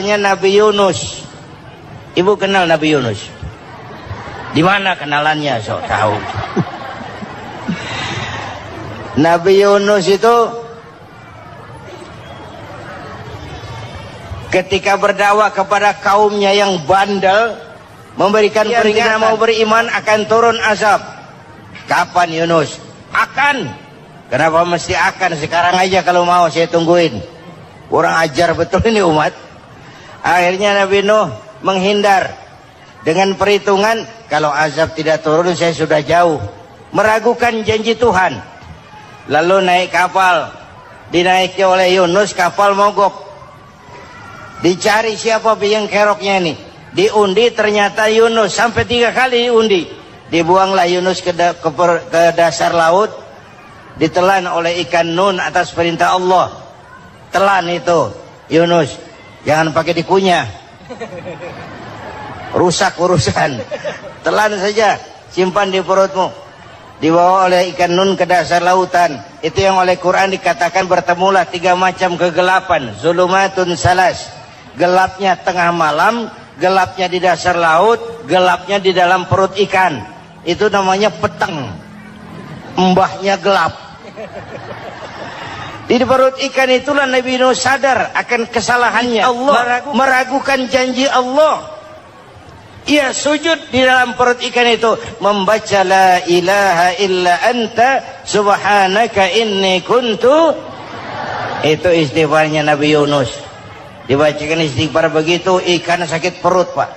Nabi Yunus. Ibu kenal Nabi Yunus? Di mana kenalannya? Sok tahu. Nabi Yunus itu ketika berdakwah kepada kaumnya yang bandel, memberikan peringatan mau beriman akan turun azab. Kapan Yunus? Akan. Kenapa mesti akan? Sekarang aja kalau mau saya tungguin. Kurang ajar betul ini umat. Akhirnya Nabi Nuh menghindar dengan perhitungan kalau azab tidak turun saya sudah jauh, meragukan janji Tuhan. Lalu naik kapal, dinaiki oleh Yunus, kapal mogok. Dicari siapa biang keroknya ini, diundi ternyata Yunus, sampai 3 kali diundi. Dibuanglah Yunus ke dasar laut, ditelan oleh ikan nun atas perintah Allah. Telan itu Yunus, jangan pakai dikunyah, rusak urusan. Telan saja, simpan di perutmu. Dibawa oleh ikan nun ke dasar lautan. Itu yang oleh Quran dikatakan bertemulah 3 macam kegelapan. Zulumatun salas, gelapnya tengah malam, gelapnya di dasar laut, gelapnya di dalam perut ikan. Itu namanya peteng, mbahnya gelap. Di perut ikan itulah Nabi Nuh sadar akan kesalahannya. Allah meragukan janji Allah. Ia sujud di dalam perut ikan itu, membaca la ilaha illa anta subhanaka inni kuntu. Itu istighfarnya Nabi Yunus. Dibacakan istighfar begitu, ikan sakit perut pak.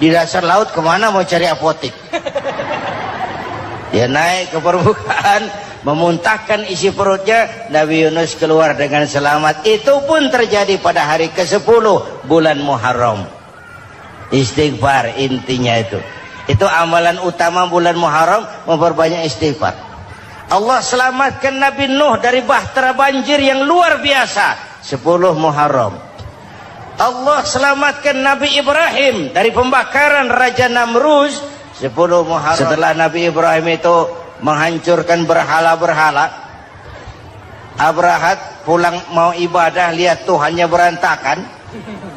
Di dasar laut kemana mau cari apotik? Dia naik ke permukaan, memuntahkan isi perutnya. Nabi Yunus keluar dengan selamat. Itu pun terjadi pada hari ke-10 bulan Muharram. Istighfar intinya itu. Itu amalan utama bulan Muharram, memperbanyak istighfar. Allah selamatkan Nabi Nuh dari bahtera banjir yang luar biasa 10 Muharram. Allah selamatkan Nabi Ibrahim dari pembakaran Raja Namrus 10 Muharram. Setelah Nabi Ibrahim itu menghancurkan berhala-berhala, Abrahat pulang mau ibadah, lihat Tuhannya berantakan,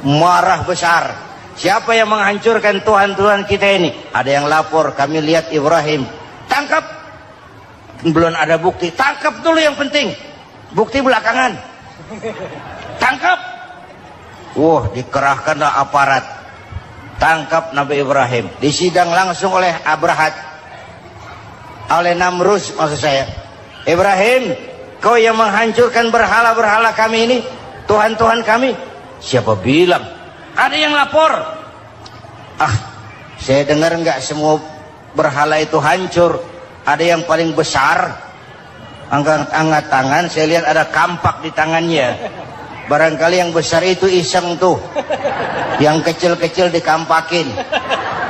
marah besar. Siapa yang menghancurkan Tuhan-Tuhan kita ini? Ada yang lapor, kami lihat Ibrahim. Tangkap. Belum ada bukti, tangkap dulu yang penting. Bukti belakangan. Tangkap. Wah, dikerahkanlah aparat. Tangkap Nabi Ibrahim. Disidang langsung oleh Abrahat, oleh Namrus maksud saya. Ibrahim, kau yang menghancurkan berhala-berhala kami ini, Tuhan-Tuhan kami. Siapa bilang? Ada yang lapor. Ah, saya dengar enggak semua berhala itu hancur. Ada yang paling besar, angkat tangan, saya lihat ada kampak di tangannya. Barangkali yang besar itu iseng tuh, yang kecil-kecil dikampakin.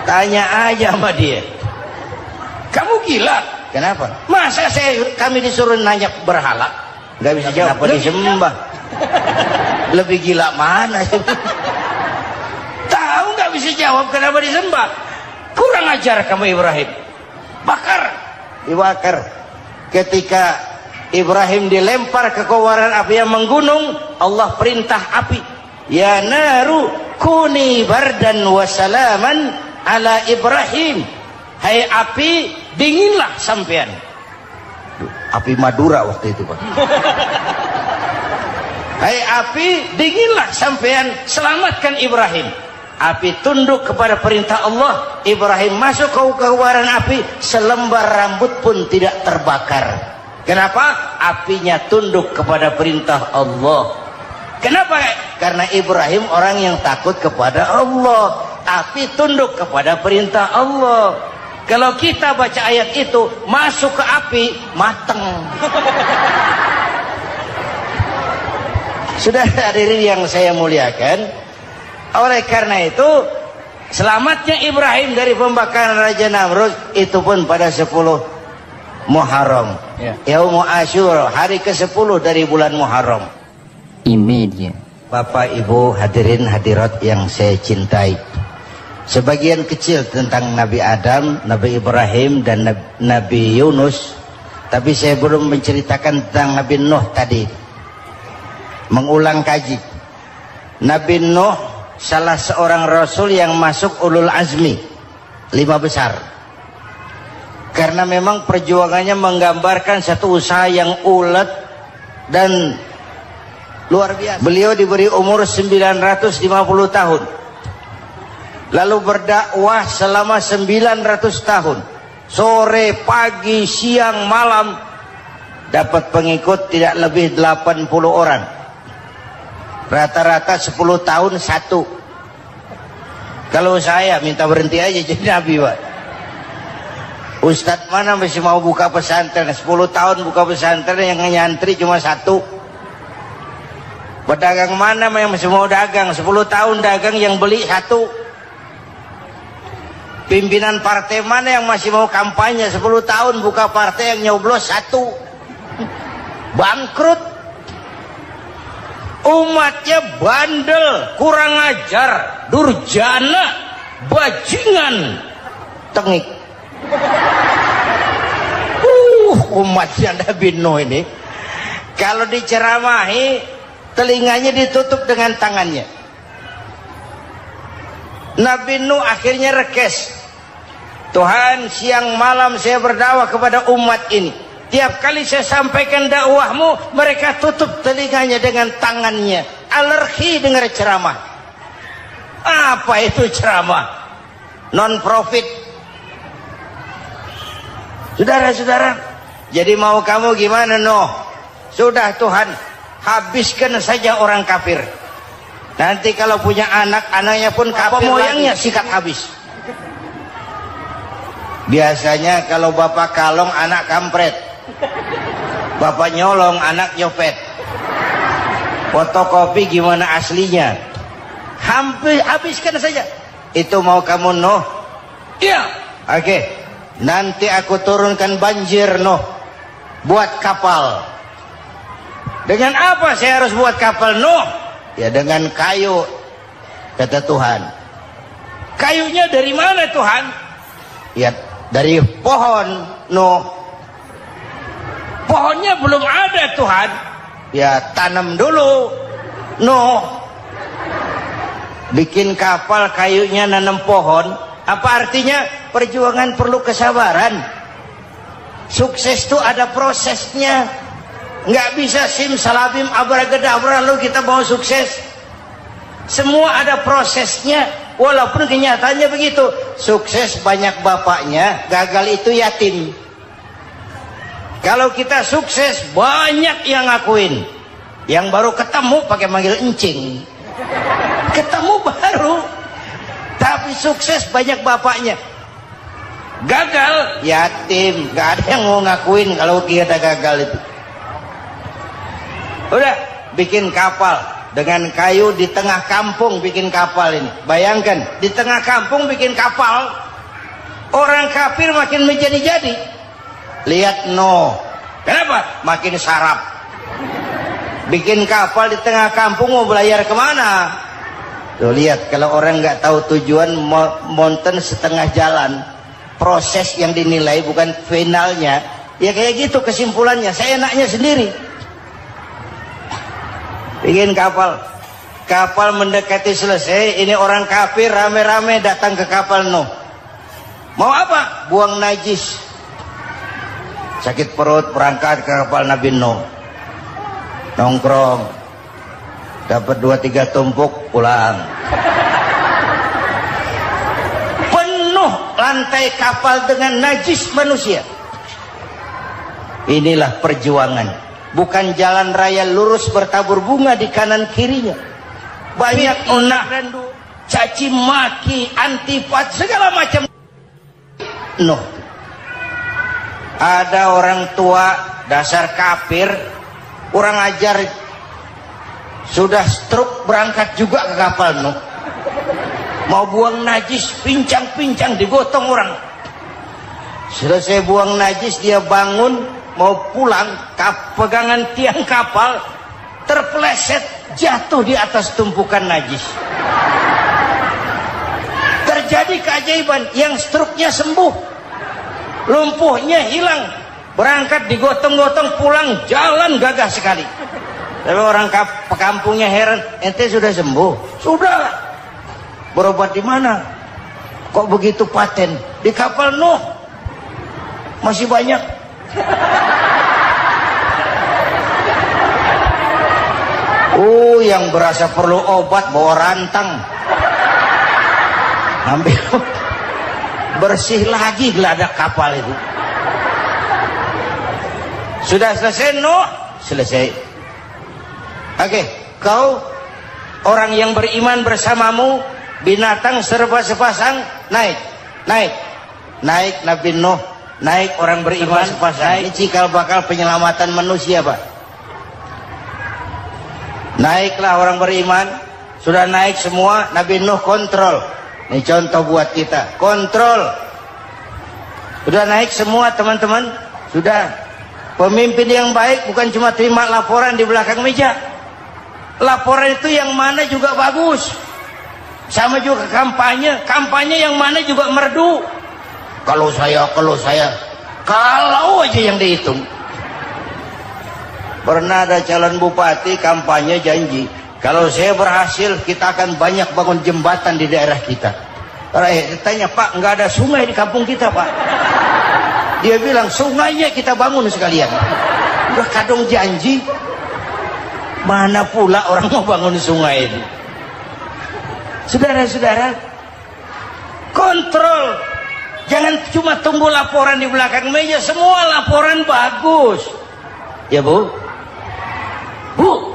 Tanya aja sama dia. Kamu gila? Kenapa? Masa kami disuruh nanya berhala? Nggak bisa jawab. Kenapa disembah? Lebih gila mana? Tahu nggak bisa jawab kenapa disembah? Kurang ajar kamu Ibrahim. Bakar, dibakar. Ketika Ibrahim dilempar ke kobaran api yang menggunung, Allah perintah api, ya naru kuni bardan wa salaman ala Ibrahim. Hai api, dinginlah sampean. Api Madura waktu itu pak. Hai api, dinginlah sampean, selamatkan Ibrahim. Api tunduk kepada perintah Allah. Ibrahim masuk ke kobaran api, selembar rambut pun tidak terbakar. Kenapa? Apinya tunduk kepada perintah Allah. Kenapa? Karena Ibrahim orang yang takut kepada Allah. Api tunduk kepada perintah Allah. Kalau kita baca ayat itu, masuk ke api, mateng. Sudah hadirin yang saya muliakan, oleh karena itu selamatnya Ibrahim dari pembakaran Raja Namrud itu pun pada 10 Muharram, Yaumul Asyura, hari ke-10 dari bulan Muharram. Imediat. Bapak Ibu hadirin hadirat yang saya cintai, sebagian kecil tentang Nabi Adam, Nabi Ibrahim dan Nabi Yunus, tapi saya belum menceritakan tentang Nabi Nuh tadi. Mengulang kaji. Nabi Nuh salah seorang rasul yang masuk ulul azmi 5 besar, karena memang perjuangannya menggambarkan satu usaha yang ulet dan luar biasa. Beliau diberi umur 950 tahun, lalu berdakwah selama 900 tahun, sore, pagi, siang, malam, dapat pengikut tidak lebih 80 orang, rata-rata 10 tahun satu. Kalau saya minta berhenti aja jadi nabi, Pak. Ustadz mana masih mau buka pesantren, 10 tahun buka pesantren, yang nyantri cuma satu. Pedagang mana yang masih mau dagang, 10 tahun dagang yang beli satu. Pimpinan partai mana yang masih mau kampanye, 10 tahun buka partai, yang nyoblos satu. Bangkrut. Umatnya bandel, kurang ajar, durjana, bajingan, tengik. Umatnya Nabi Nuh ini kalau diceramahi telinganya ditutup dengan tangannya. Nabi Nuh akhirnya rekes, Tuhan, siang malam saya berdakwah kepada umat ini, tiap kali saya sampaikan dakwahmu mereka tutup telinganya dengan tangannya, alergi dengar ceramah. Apa itu ceramah? Non profit. Saudara-saudara, jadi mau kamu gimana, Nuh? Sudah Tuhan, habiskan saja orang kafir. Nanti kalau punya anak, anaknya pun kafir, moyangnya sikat habis. Biasanya kalau bapak kalong, anak kampret. Bapak nyolong, anak nyopet. Fotokopi gimana aslinya? Hampir habiskan saja. Itu mau kamu, Nuh? Iya. Oke. Nanti aku turunkan banjir, Nuh. Buat kapal. Dengan apa saya harus buat kapal, Nuh? Ya dengan kayu, kata Tuhan. Kayunya dari mana, Tuhan? Ya dari pohon, Nuh. Pohonnya belum ada, Tuhan. Ya tanam dulu, Nuh. Bikin kapal, kayunya nanam pohon. Apa artinya? Perjuangan perlu kesabaran. Sukses itu ada prosesnya. Nggak bisa simsalabim abracadabra lalu kita mau sukses. Semua ada prosesnya. Walaupun kenyataannya begitu. Sukses banyak bapaknya, gagal itu yatim. Kalau kita sukses banyak yang ngakuin. Yang baru ketemu pakai manggil encing. Ketemu baru. Tapi sukses banyak bapaknya. Gagal yatim, gak ada yang mau ngakuin kalau kita gagal itu. Udah bikin kapal dengan kayu di tengah kampung, bikin kapal ini. Bayangkan di tengah kampung bikin kapal, orang kafir makin menjadi-jadi. Lihat Nuh, kenapa? Makin sarap. Bikin kapal di tengah kampung, mau belayar kemana? Tuh lihat, kalau orang nggak tahu tujuan, mountain setengah jalan. Proses yang dinilai bukan finalnya. Ya kayak gitu kesimpulannya. Saya enaknya sendiri. Bikin kapal. Kapal mendekati selesai. Ini orang kafir rame-rame datang ke kapal Nuh. Mau apa? Buang najis. Sakit perut berangkat ke kapal Nabi Nuh. Nongkrong. Dapat 2-3 tumpuk pulang. Lantai kapal dengan najis manusia. Inilah perjuangan. Bukan jalan raya lurus bertabur bunga di kanan kirinya. Banyak onak randu, caci maki, antipat, segala macam. Nuh. Ada orang tua dasar kafir, kurang ajar, sudah stroke berangkat juga ke kapal Nuh. Mau buang najis, pincang-pincang digotong orang. Selesai buang najis, dia bangun mau pulang, pegangan tiang kapal terpeleset, jatuh di atas tumpukan najis. Terjadi keajaiban, yang stroke-nya sembuh, lumpuhnya hilang, berangkat digotong-gotong pulang, jalan gagah sekali. Tapi orang pekampungnya heran, ente sudah sembuh? Sudah. Berobat di mana? Kok begitu paten? Di kapal Nuh. Masih banyak. Yang berasa perlu obat bawa rantang. Ambil bersih lagi geladak kapal itu. Sudah selesai Nuh? Selesai. Oke, kau orang yang beriman bersamamu, binatang serba sepasang, naik Nabi Nuh, naik orang beriman sepasang. Ini cikal bakal penyelamatan manusia, Pak. Naiklah orang beriman, sudah naik semua, Nabi Nuh kontrol. Ini contoh buat kita, kontrol. Sudah naik semua teman-teman, sudah. Pemimpin yang baik bukan cuma terima laporan di belakang meja. Laporan itu yang mana juga bagus. Sama juga kampanye, kampanye yang mana juga merdu. Kalau aja yang dihitung. Pernah ada calon bupati kampanye janji, kalau saya berhasil kita akan banyak bangun jembatan di daerah kita. Tanya, Pak, nggak ada sungai di kampung kita, Pak. Dia bilang, sungainya kita bangun sekalian. Udah kadung janji, mana pula orang mau bangun sungai itu. Saudara-saudara, kontrol. Jangan cuma tunggu laporan di belakang meja, semua laporan bagus. Ya, Bu? Bu,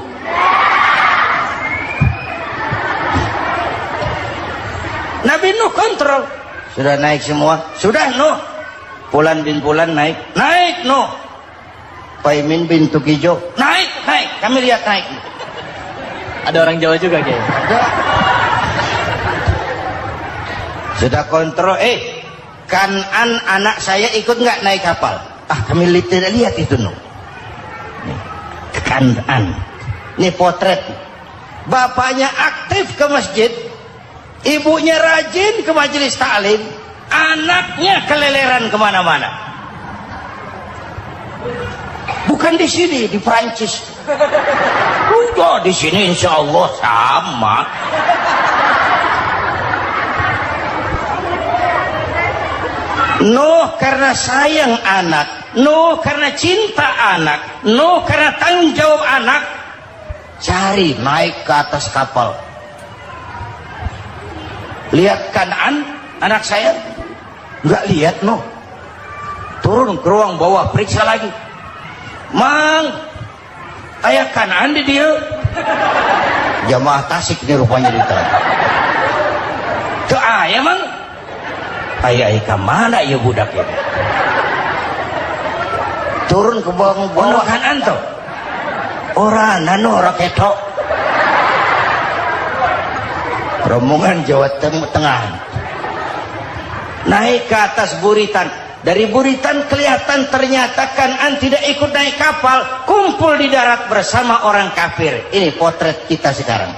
Nabi Nuh kontrol. Sudah naik semua? Sudah Nuh. Pulan bin Pulan naik Nuh. Paimin bin Tukijo naik. Kami lihat naik. Ada orang Jawa juga, Kiai. Sudah kontrol. Kanan anak saya ikut nggak naik kapal? Kami tidak lihat itu Nuh. Kanan. Ini potret. Bapaknya aktif ke masjid, ibunya rajin ke majelis taklim, anaknya keleleran kemana-mana. Bukan di sini, di Prancis. Udah di sini insya Allah sama. Nuh karena sayang anak, Nuh karena cinta anak, Nuh karena tanggung jawab anak, cari naik ke atas kapal. Lihat Kanaan, anak saya, nggak lihat Nuh. Turun ke ruang bawah, periksa lagi. Mang, ayah Kanaan di dia. Jamaah Tasik ini rupanya ditanya. Tuh ayah Mang. Ayah mana ya budak ya? Turun ke bawah Kanaan tuh. Orang ketok. Rombongan Jawa Tengah. Naik ke atas buritan. Dari buritan kelihatan ternyata Kanaan tidak ikut naik kapal, kumpul di darat bersama orang kafir. Ini potret kita sekarang.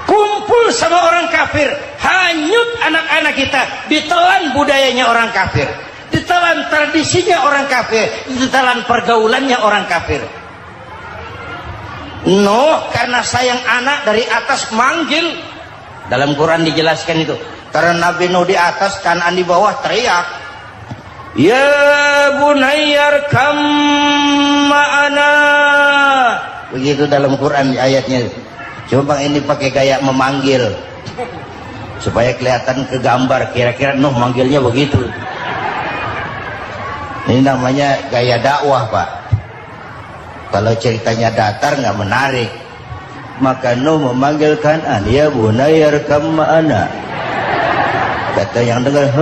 Kumpul sama orang kafir, hanyut anak-anak kita, ditelan budayanya orang kafir, ditelan tradisinya orang kafir, ditelan pergaulannya orang kafir. Nuh karena sayang anak dari atas manggil. Dalam Quran dijelaskan itu. Karena Nabi Nuh di atas, Kanaan di bawah, teriak, ya bunayyar kam ma'ana. Begitu dalam Quran ayatnya. Coba ini pakai gaya memanggil supaya kelihatan kegambar, kira-kira Nuh manggilnya begitu. Ini namanya gaya dakwah, Pak. Kalau ceritanya datar nggak menarik. Maka Nuh memanggil Kanaan, ya bunayyar kam ma'ana. Kata yang dengar,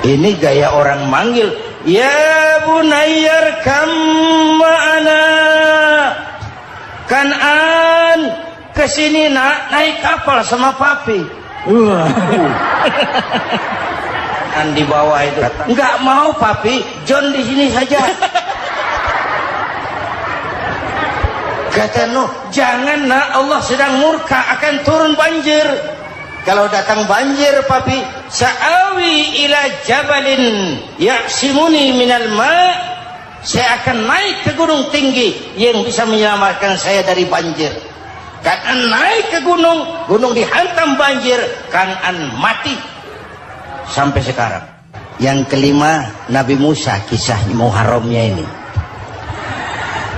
ini gaya orang manggil, ya bunayyar kam ma'ana. Kanaan, kesini nak, naik kapal sama papi. Di bawah itu nggak mau papi, John di sini saja. Kata Nuh, jangan nak, Allah sedang murka, akan turun banjir. Kalau datang banjir papi, sa'awi ila jabalin ya'simuni minal ma', saya akan naik ke gunung tinggi yang bisa menyelamatkan saya dari banjir. Kan'an naik ke gunung, gunung dihantam banjir, Kan'an mati. Sampai sekarang. Yang kelima, Nabi Musa, kisah Muharramnya ini.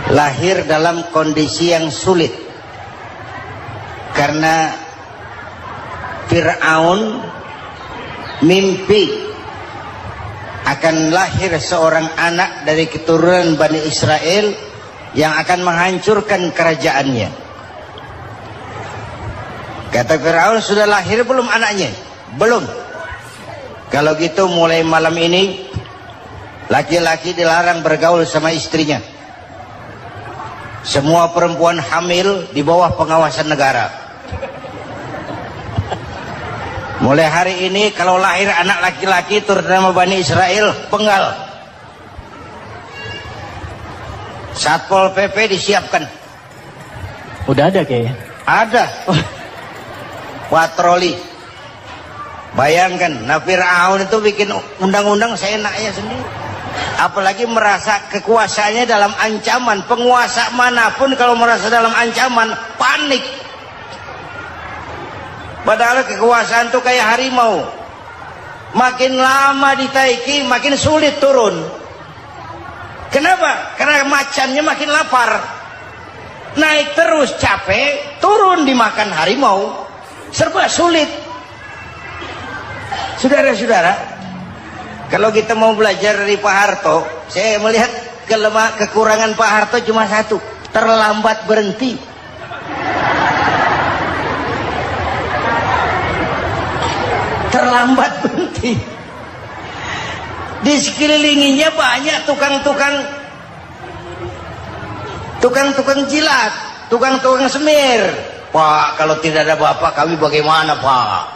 Lahir dalam kondisi yang sulit. Karena Fir'aun mimpi akan lahir seorang anak dari keturunan Bani Israel yang akan menghancurkan kerajaannya. Kata Fir'aun, sudah lahir belum anaknya? Belum. Kalau gitu mulai malam ini laki-laki dilarang bergaul sama istrinya. Semua perempuan hamil di bawah pengawasan negara. Mulai hari ini kalau lahir anak laki-laki terutama Bani Israel, penggal. Satpol PP disiapkan. Udah ada kayaknya. Ada. Patroli. Bayangkan, Fir'aun itu bikin undang-undang seenaknya sendiri. Apalagi merasa kekuasaannya dalam ancaman. Penguasa manapun kalau merasa dalam ancaman, panik. Padahal kekuasaan itu kayak harimau. Makin lama ditaiki, makin sulit turun. Kenapa? Karena macannya makin lapar. Naik terus capek, turun dimakan harimau. Serba sulit. Saudara-saudara, kalau kita mau belajar dari Pak Harto, saya melihat kekurangan Pak Harto cuma satu, terlambat berhenti. Terlambat berhenti. Di sekelilinginya banyak tukang-tukang jilat, tukang-tukang semir. Pak, kalau tidak ada bapak kami bagaimana, Pak?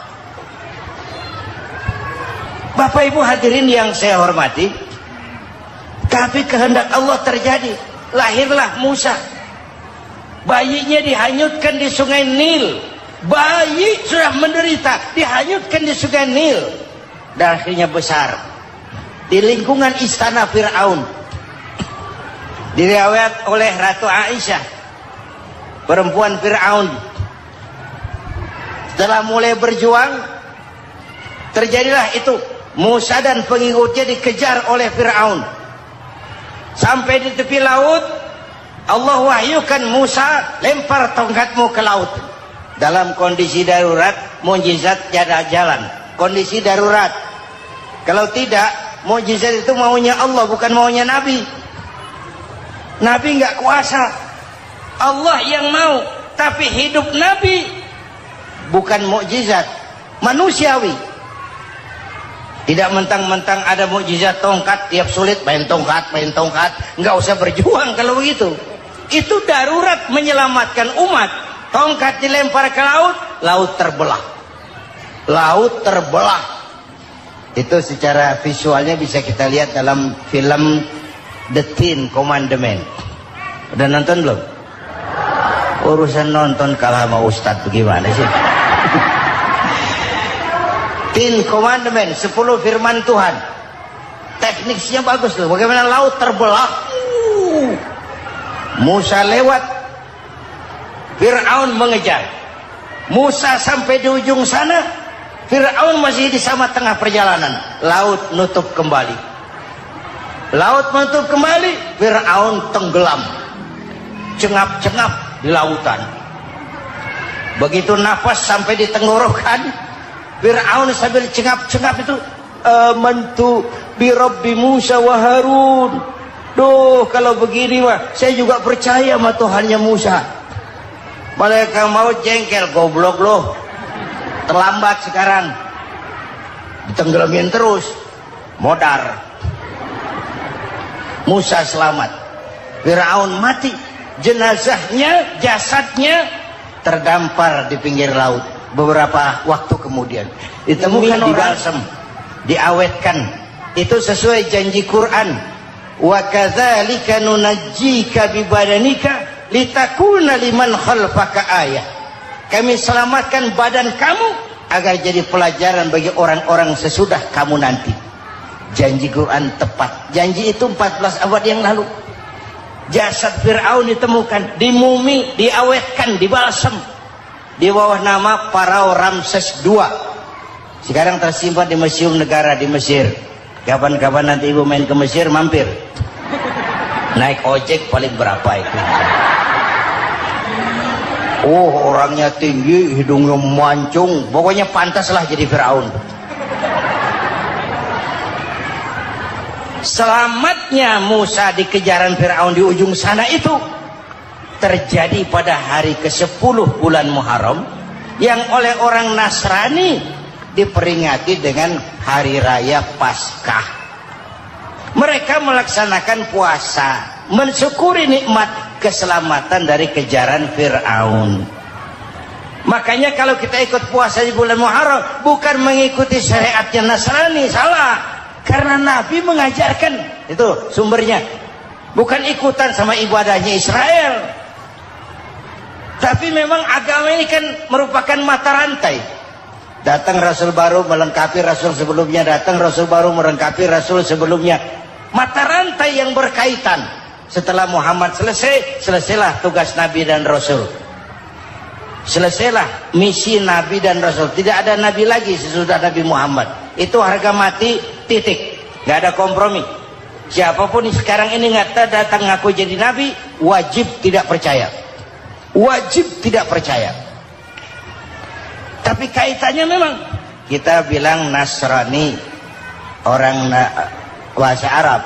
Bapak Ibu hadirin yang saya hormati, tapi kehendak Allah terjadi. Lahirlah Musa. Bayinya dihanyutkan di sungai Nil. Bayi sudah menderita, dihanyutkan di sungai Nil. Dan akhirnya besar di lingkungan istana Fir'aun. Diriwayat oleh Ratu Aisyah, perempuan Fir'aun. Setelah mulai berjuang, terjadilah itu. Musa dan pengikutnya dikejar oleh Fir'aun. Sampai di tepi laut, Allah wahyukan Musa, lempar tongkatmu ke laut. Dalam kondisi darurat, mukjizat tiada jalan. Kondisi darurat. Kalau tidak, mukjizat itu maunya Allah, bukan maunya Nabi. Nabi nggak kuasa. Allah yang mau. Tapi hidup Nabi bukan mukjizat, manusiawi. Tidak mentang-mentang ada mukjizat tongkat, tiap sulit main tongkat. Nggak usah berjuang kalau begitu. Itu darurat menyelamatkan umat. Tongkat dilempar ke laut, laut terbelah. Laut terbelah. Itu secara visualnya bisa kita lihat dalam film The Ten Commandments. Udah nonton belum? Urusan nonton kalah sama Ustadz bagaimana sih? Ten Commandments, 10 firman Tuhan. Tekniknya bagus loh. Bagaimana laut terbelah. Musa lewat, Fir'aun mengejar. Musa sampai di ujung sana, Fir'aun masih di sama tengah perjalanan. Laut nutup kembali. Laut menutup kembali, Fir'aun tenggelam. Cengap-cengap di lautan. Begitu nafas sampai di tenggorokan, Fir'aun sambil cengap-cengap itu, amantu bi Rabbi Musa wa Harun. Duh, kalau begini mah saya juga percaya sama Tuhannya Musa. Malaikat maut jengkel, goblok loh. Terlambat sekarang. Ditenggelamin terus. Modar. Musa selamat. Fir'aun mati. Jenazahnya, jasadnya terdampar di pinggir laut. Beberapa waktu kemudian ditemukan di balsam, diawetkan. Itu sesuai janji Quran. Wa kadzalika nunajjika bi badanika litakuna liman khalfaka ayah. Kami selamatkan badan kamu agar jadi pelajaran bagi orang-orang sesudah kamu nanti. Janji Quran tepat. Janji itu 14 abad yang lalu. Jasad Fir'aun ditemukan, dimumi, diawetkan, dibalsam di bawah nama Farao Ramses II. Sekarang tersimpan di Museum Negara di Mesir. Kapan-kapan nanti ibu main ke Mesir, mampir. Naik ojek paling berapa itu? Oh, orangnya tinggi, hidungnya mancung, pokoknya pantaslah jadi Firaun. Selamatnya Musa di kejaran Firaun di ujung sana itu terjadi pada hari ke-10 bulan Muharram, yang oleh orang Nasrani diperingati dengan hari raya Paskah. Mereka melaksanakan puasa, mensyukuri nikmat keselamatan dari kejaran Fir'aun. Makanya kalau kita ikut puasa di bulan Muharram, bukan mengikuti syariatnya Nasrani, salah. Karena Nabi mengajarkan, itu sumbernya. Bukan ikutan sama ibadahnya Israel. Tapi memang agama ini kan merupakan mata rantai. Datang Rasul baru melengkapi Rasul sebelumnya, datang Rasul baru melengkapi Rasul sebelumnya. Mata rantai yang berkaitan. Setelah Muhammad selesai, selesailah tugas Nabi dan Rasul. Selesailah misi Nabi dan Rasul. Tidak ada Nabi lagi sesudah Nabi Muhammad. Itu harga mati, titik. Gak ada kompromi. Siapapun sekarang ini ngata datang ngaku jadi Nabi, wajib tidak percaya. Wajib tidak percaya. Tapi kaitannya memang, kita bilang Nasrani, orang bahasa Arab,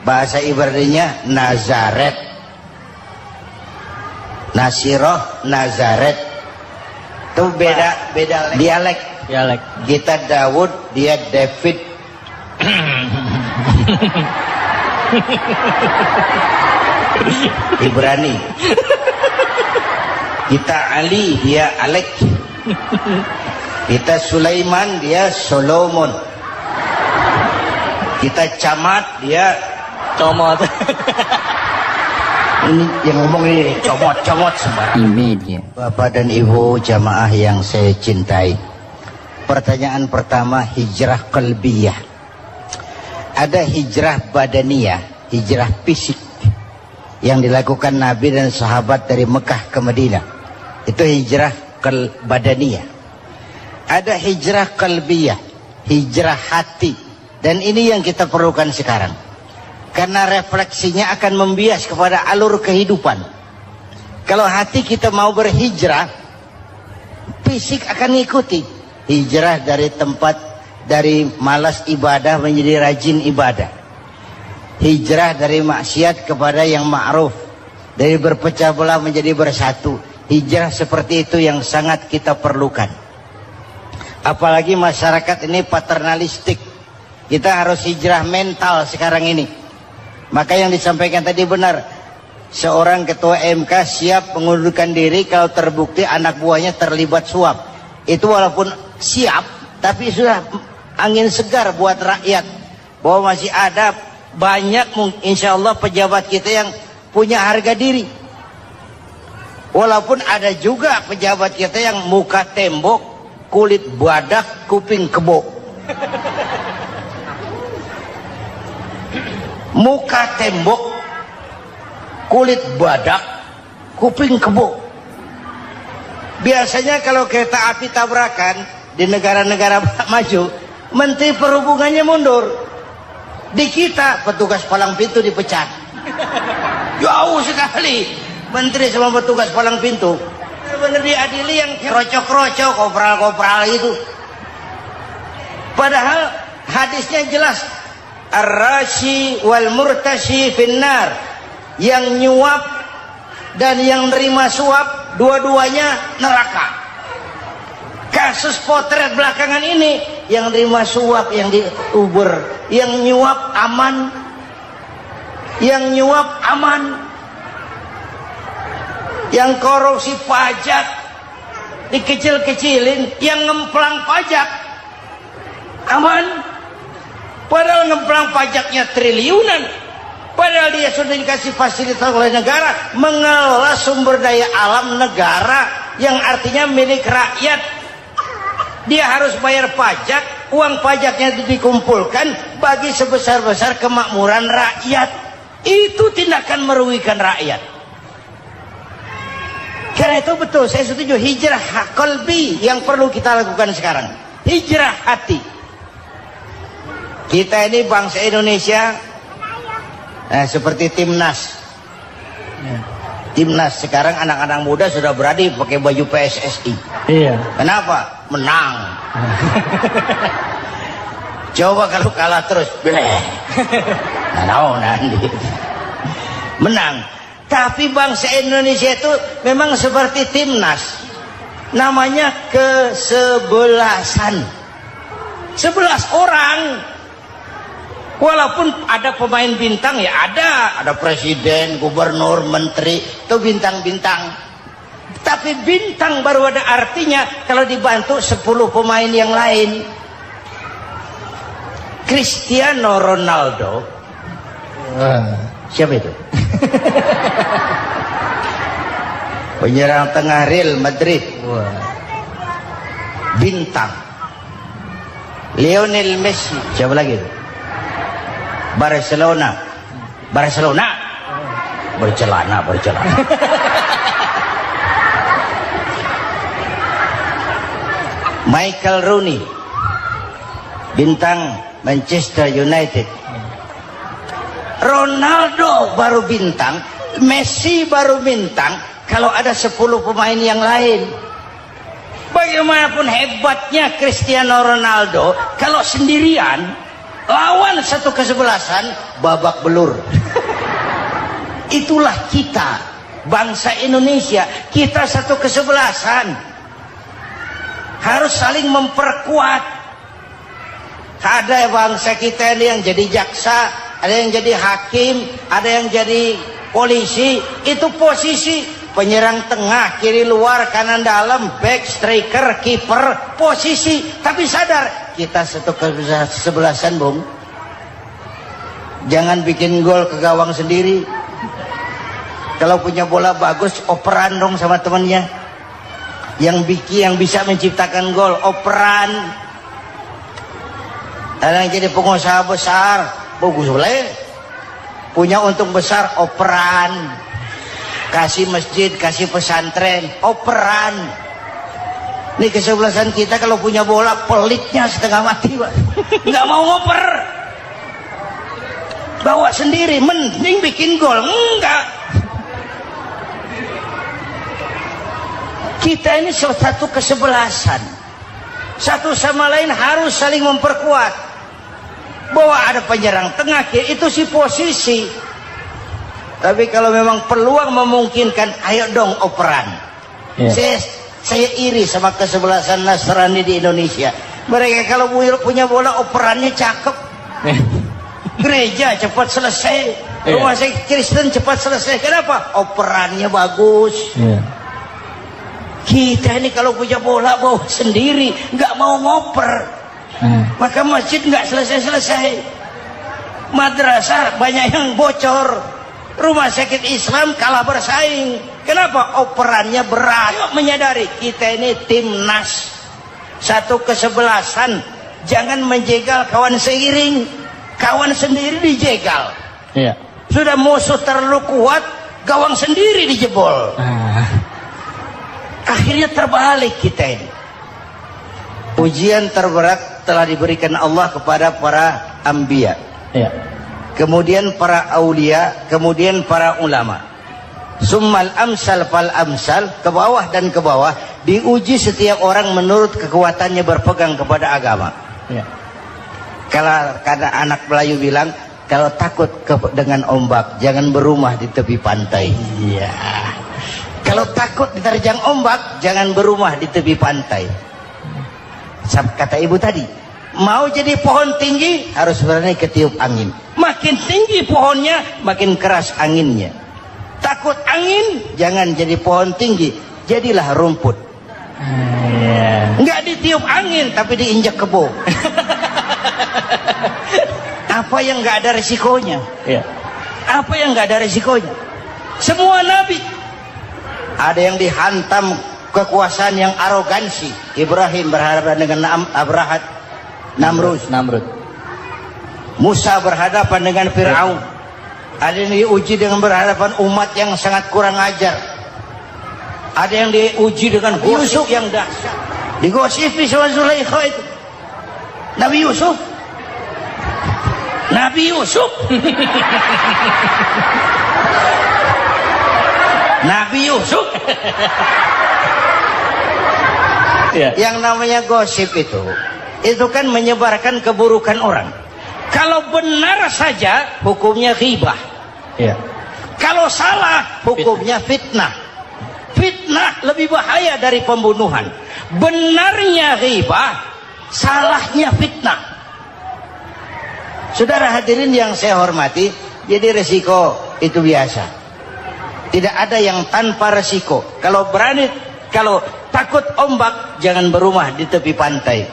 bahasa Ibraninya Nazaret, Nasiroh, Nazaret. Itu beda dialek. Kita Daud, dia David. Ibrani. Kita Ali, dia Alek. Kita Sulaiman, dia Solomon. Kita Camat, dia Comot. Ini yang ngomong ini comot sembarang. Ini dia. Bapak dan Ibu jamaah yang saya cintai, pertanyaan pertama, hijrah qalbiyah. Ada hijrah badaniyah, hijrah fisik yang dilakukan Nabi dan sahabat dari Mekah ke Madinah. Itu hijrah badaniyah. Ada hijrah qalbiyah, hijrah hati. Dan ini yang kita perlukan sekarang. Karena refleksinya akan membias kepada alur kehidupan. Kalau hati kita mau berhijrah, fisik akan mengikuti. Hijrah dari tempat, dari malas ibadah menjadi rajin ibadah. Hijrah dari maksiat kepada yang ma'ruf. Dari berpecah belah menjadi bersatu. Hijrah seperti itu yang sangat kita perlukan. Apalagi masyarakat ini paternalistik. Kita harus hijrah mental sekarang ini. Maka yang disampaikan tadi benar. Seorang ketua MK siap mengundurkan diri kalau terbukti anak buahnya terlibat suap. Itu walaupun siap, tapi sudah angin segar buat rakyat. Bahwa masih ada banyak insya Allah pejabat kita yang punya harga diri. Walaupun ada juga pejabat kita yang muka tembok, kulit badak, kuping kebo. Muka tembok, kulit badak, kuping kebo. Biasanya kalau kereta api tabrakan di negara-negara maju, Menteri Perhubungannya mundur. Di kita petugas palang pintu dipecat. Jauh sekali Menteri sama petugas palang pintu. Benar-benar diadili yang krocok-krocok, kopral-kopral itu. Padahal hadisnya jelas. Ar-rashi wal murtashi finnar. Yang nyuap dan yang nerima suap, dua-duanya neraka. Kasus potret belakangan ini, yang nerima suap, yang diuber, yang nyuap aman, yang nyuap aman, yang korupsi pajak dikecil-kecilin, yang ngemplang pajak aman. Padahal ngemplang pajaknya triliunan. Padahal dia sudah dikasih fasilitas oleh negara mengelola sumber daya alam negara yang artinya milik rakyat. Dia harus bayar pajak, uang pajaknya itu dikumpulkan bagi sebesar-besar kemakmuran rakyat. Itu tindakan merugikan rakyat. Karena itu betul, saya setuju, hijrah qalbi yang perlu kita lakukan sekarang. Hijrah hati. Kita ini bangsa Indonesia seperti timnas. Timnas sekarang anak-anak muda sudah berani pakai baju PSSI. Iya. Kenapa? Menang. Coba kalau kalah terus, nanti menang. Tapi bangsa Indonesia itu memang seperti timnas. Namanya kesebelasan. 11 orang. Walaupun ada pemain bintang ya ada presiden, gubernur, menteri, itu bintang-bintang. Tapi bintang baru ada artinya kalau dibantu 10 pemain yang lain. Cristiano Ronaldo. Siapa itu? Penyerang tengah Real Madrid. Bintang. Lionel Messi. Siapa lagi itu? Barcelona. Bercelana. Michael Rooney, bintang Manchester United. Ronaldo baru bintang, Messi baru bintang kalau ada 10 pemain yang lain. Bagaimanapun hebatnya Cristiano Ronaldo, kalau sendirian lawan satu kesebelasan, babak belur. Itulah kita, bangsa Indonesia. Kita satu kesebelasan, harus saling memperkuat. Ada bangsa kita ini yang jadi jaksa, ada yang jadi hakim, ada yang jadi polisi. Itu posisi penyerang tengah, kiri luar, kanan dalam, back, striker, kiper, posisi. Tapi sadar, kita satu kesebelasan, Bung. Jangan bikin gol ke gawang sendiri. Kalau punya bola bagus, operan dong sama temannya. Yang bisa menciptakan gol, operan. Ada yang jadi pengusaha besar, bagus boleh. Punya untung besar, operan. Kasih masjid, kasih pesantren, operan. Ini kesebelasan kita kalau punya bola pelitnya setengah mati, Pak. Nggak mau ngoper. Bawa sendiri, mending bikin gol. Enggak. Kita ini satu kesebelasan. Satu sama lain harus saling memperkuat. Bahwa ada penyerang tengah kiri, itu si posisi. Tapi kalau memang peluang memungkinkan, ayo dong operan. Saya iri sama kesebelasan Nasrani di Indonesia. Mereka kalau punya bola operannya cakep. Gereja cepat selesai, rumah sakit Kristen cepat selesai. Kenapa? Operannya bagus. Kita ini kalau punya bola bawa sendiri, nggak mau ngoper. Maka masjid nggak selesai-selesai. Madrasah banyak yang bocor. Rumah sakit Islam kalah bersaing. Kenapa? Operannya berat. Ayo menyadari kita ini timnas, satu kesebelasan. Jangan menjegal kawan seiring, kawan sendiri dijegal. Sudah musuh terlalu kuat, gawang sendiri dijebol. Akhirnya terbalik kita ini. Ujian terberat telah diberikan Allah kepada para anbiya. Kemudian para aulia, kemudian para ulama. Summal amsal fal amsal, ke bawah dan ke bawah, diuji setiap orang menurut kekuatannya berpegang kepada agama. Kalau karena anak Melayu bilang, kalau takut dengan ombak, jangan berumah di tepi pantai. Kalau takut diterjang ombak, jangan berumah di tepi pantai. Kata ibu tadi, mau jadi pohon tinggi harus berani ketiup angin. Makin tinggi pohonnya, makin keras anginnya. Takut angin, jangan jadi pohon tinggi, jadilah rumput. Nggak ditiup angin, tapi diinjak kebo. Apa yang nggak ada resikonya? Apa yang nggak ada resikonya? Semua nabi, ada yang dihantam kekuasaan yang arogansi. Ibrahim berhadapan dengan Namrud. Musa berhadapan dengan Fir'aun. Ada yang diuji dengan berhadapan umat yang sangat kurang ajar. Ada yang diuji dengan gosip yang dahsyat. Digosipi sama Zulaikha itu. Nabi Yusuf. Ya. Yang namanya gosip itu kan menyebarkan keburukan orang. Kalau benar saja hukumnya ghibah. Ya. Kalau salah hukumnya fitnah. Fitnah lebih bahaya dari pembunuhan. Benarnya ghibah, salahnya fitnah. Saudara hadirin yang saya hormati, jadi resiko itu biasa. Tidak ada yang tanpa resiko. Kalau takut ombak, jangan berumah di tepi pantai.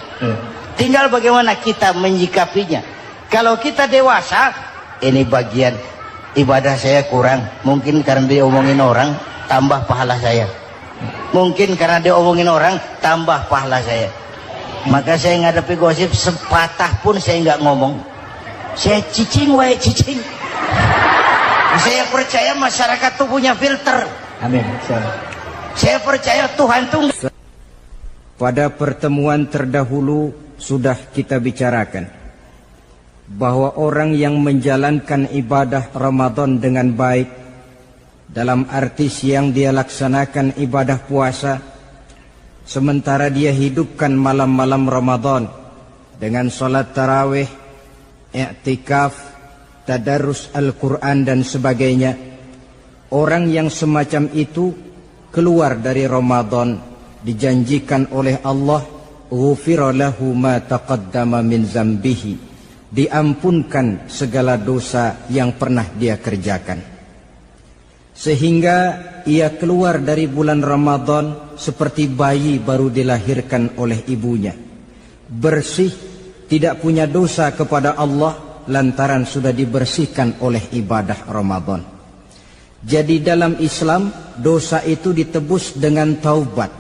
Tinggal bagaimana kita menyikapinya. Kalau kita dewasa, ini bagian ibadah saya kurang. Mungkin karena diomongin orang, tambah pahala saya. Mungkin karena diomongin orang, tambah pahala saya. Maka saya ngadepi gosip, sepatah pun saya nggak ngomong. Saya cicing. Saya percaya masyarakat itu punya filter. Amin. Saya percaya Tuhan itu. Pada pertemuan terdahulu sudah kita bicarakan bahwa orang yang menjalankan ibadah Ramadan dengan baik, dalam arti siang dia laksanakan ibadah puasa, sementara dia hidupkan malam-malam Ramadan dengan sholat tarawih, i'tikaf, tadarus Al-Quran dan sebagainya. Orang yang semacam itu keluar dari Ramadan dijanjikan oleh Allah, ghufira lahu ma taqaddama min zambihi, diampunkan segala dosa yang pernah dia kerjakan. Sehingga ia keluar dari bulan Ramadan seperti bayi baru dilahirkan oleh ibunya, bersih, tidak punya dosa kepada Allah lantaran sudah dibersihkan oleh ibadah Ramadan. Jadi dalam Islam dosa itu ditebus dengan taubat,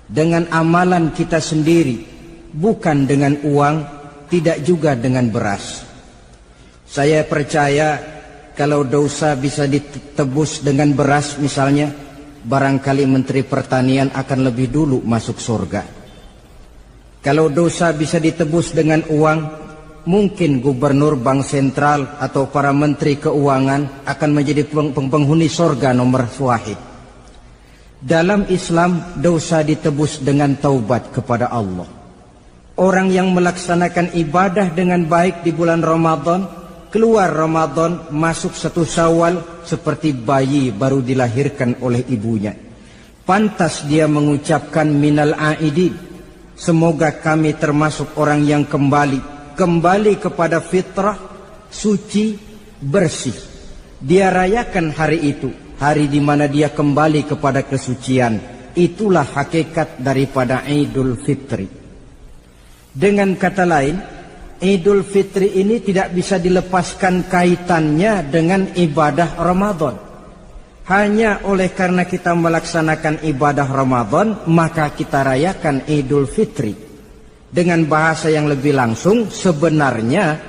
dengan amalan kita sendiri, bukan dengan uang, tidak juga dengan beras. Saya percaya kalau dosa bisa ditebus dengan beras misalnya, barangkali Menteri Pertanian akan lebih dulu masuk surga. Kalau dosa bisa ditebus dengan uang, mungkin gubernur bank sentral atau para menteri keuangan akan menjadi penghuni surga nomor wahid. Dalam Islam, dosa ditebus dengan taubat kepada Allah. Orang yang melaksanakan ibadah dengan baik di bulan Ramadan, keluar Ramadan, masuk 1 Syawal seperti bayi baru dilahirkan oleh ibunya. Pantas dia mengucapkan minal aidin, semoga kami termasuk orang yang kembali kepada fitrah, suci, bersih. Dia rayakan hari itu, hari di mana dia kembali kepada kesucian. Itulah hakikat daripada Idul Fitri. Dengan kata lain, Idul Fitri ini tidak bisa dilepaskan kaitannya dengan ibadah Ramadan. Hanya oleh karena kita melaksanakan ibadah Ramadan, maka kita rayakan Idul Fitri. Dengan bahasa yang lebih langsung, sebenarnya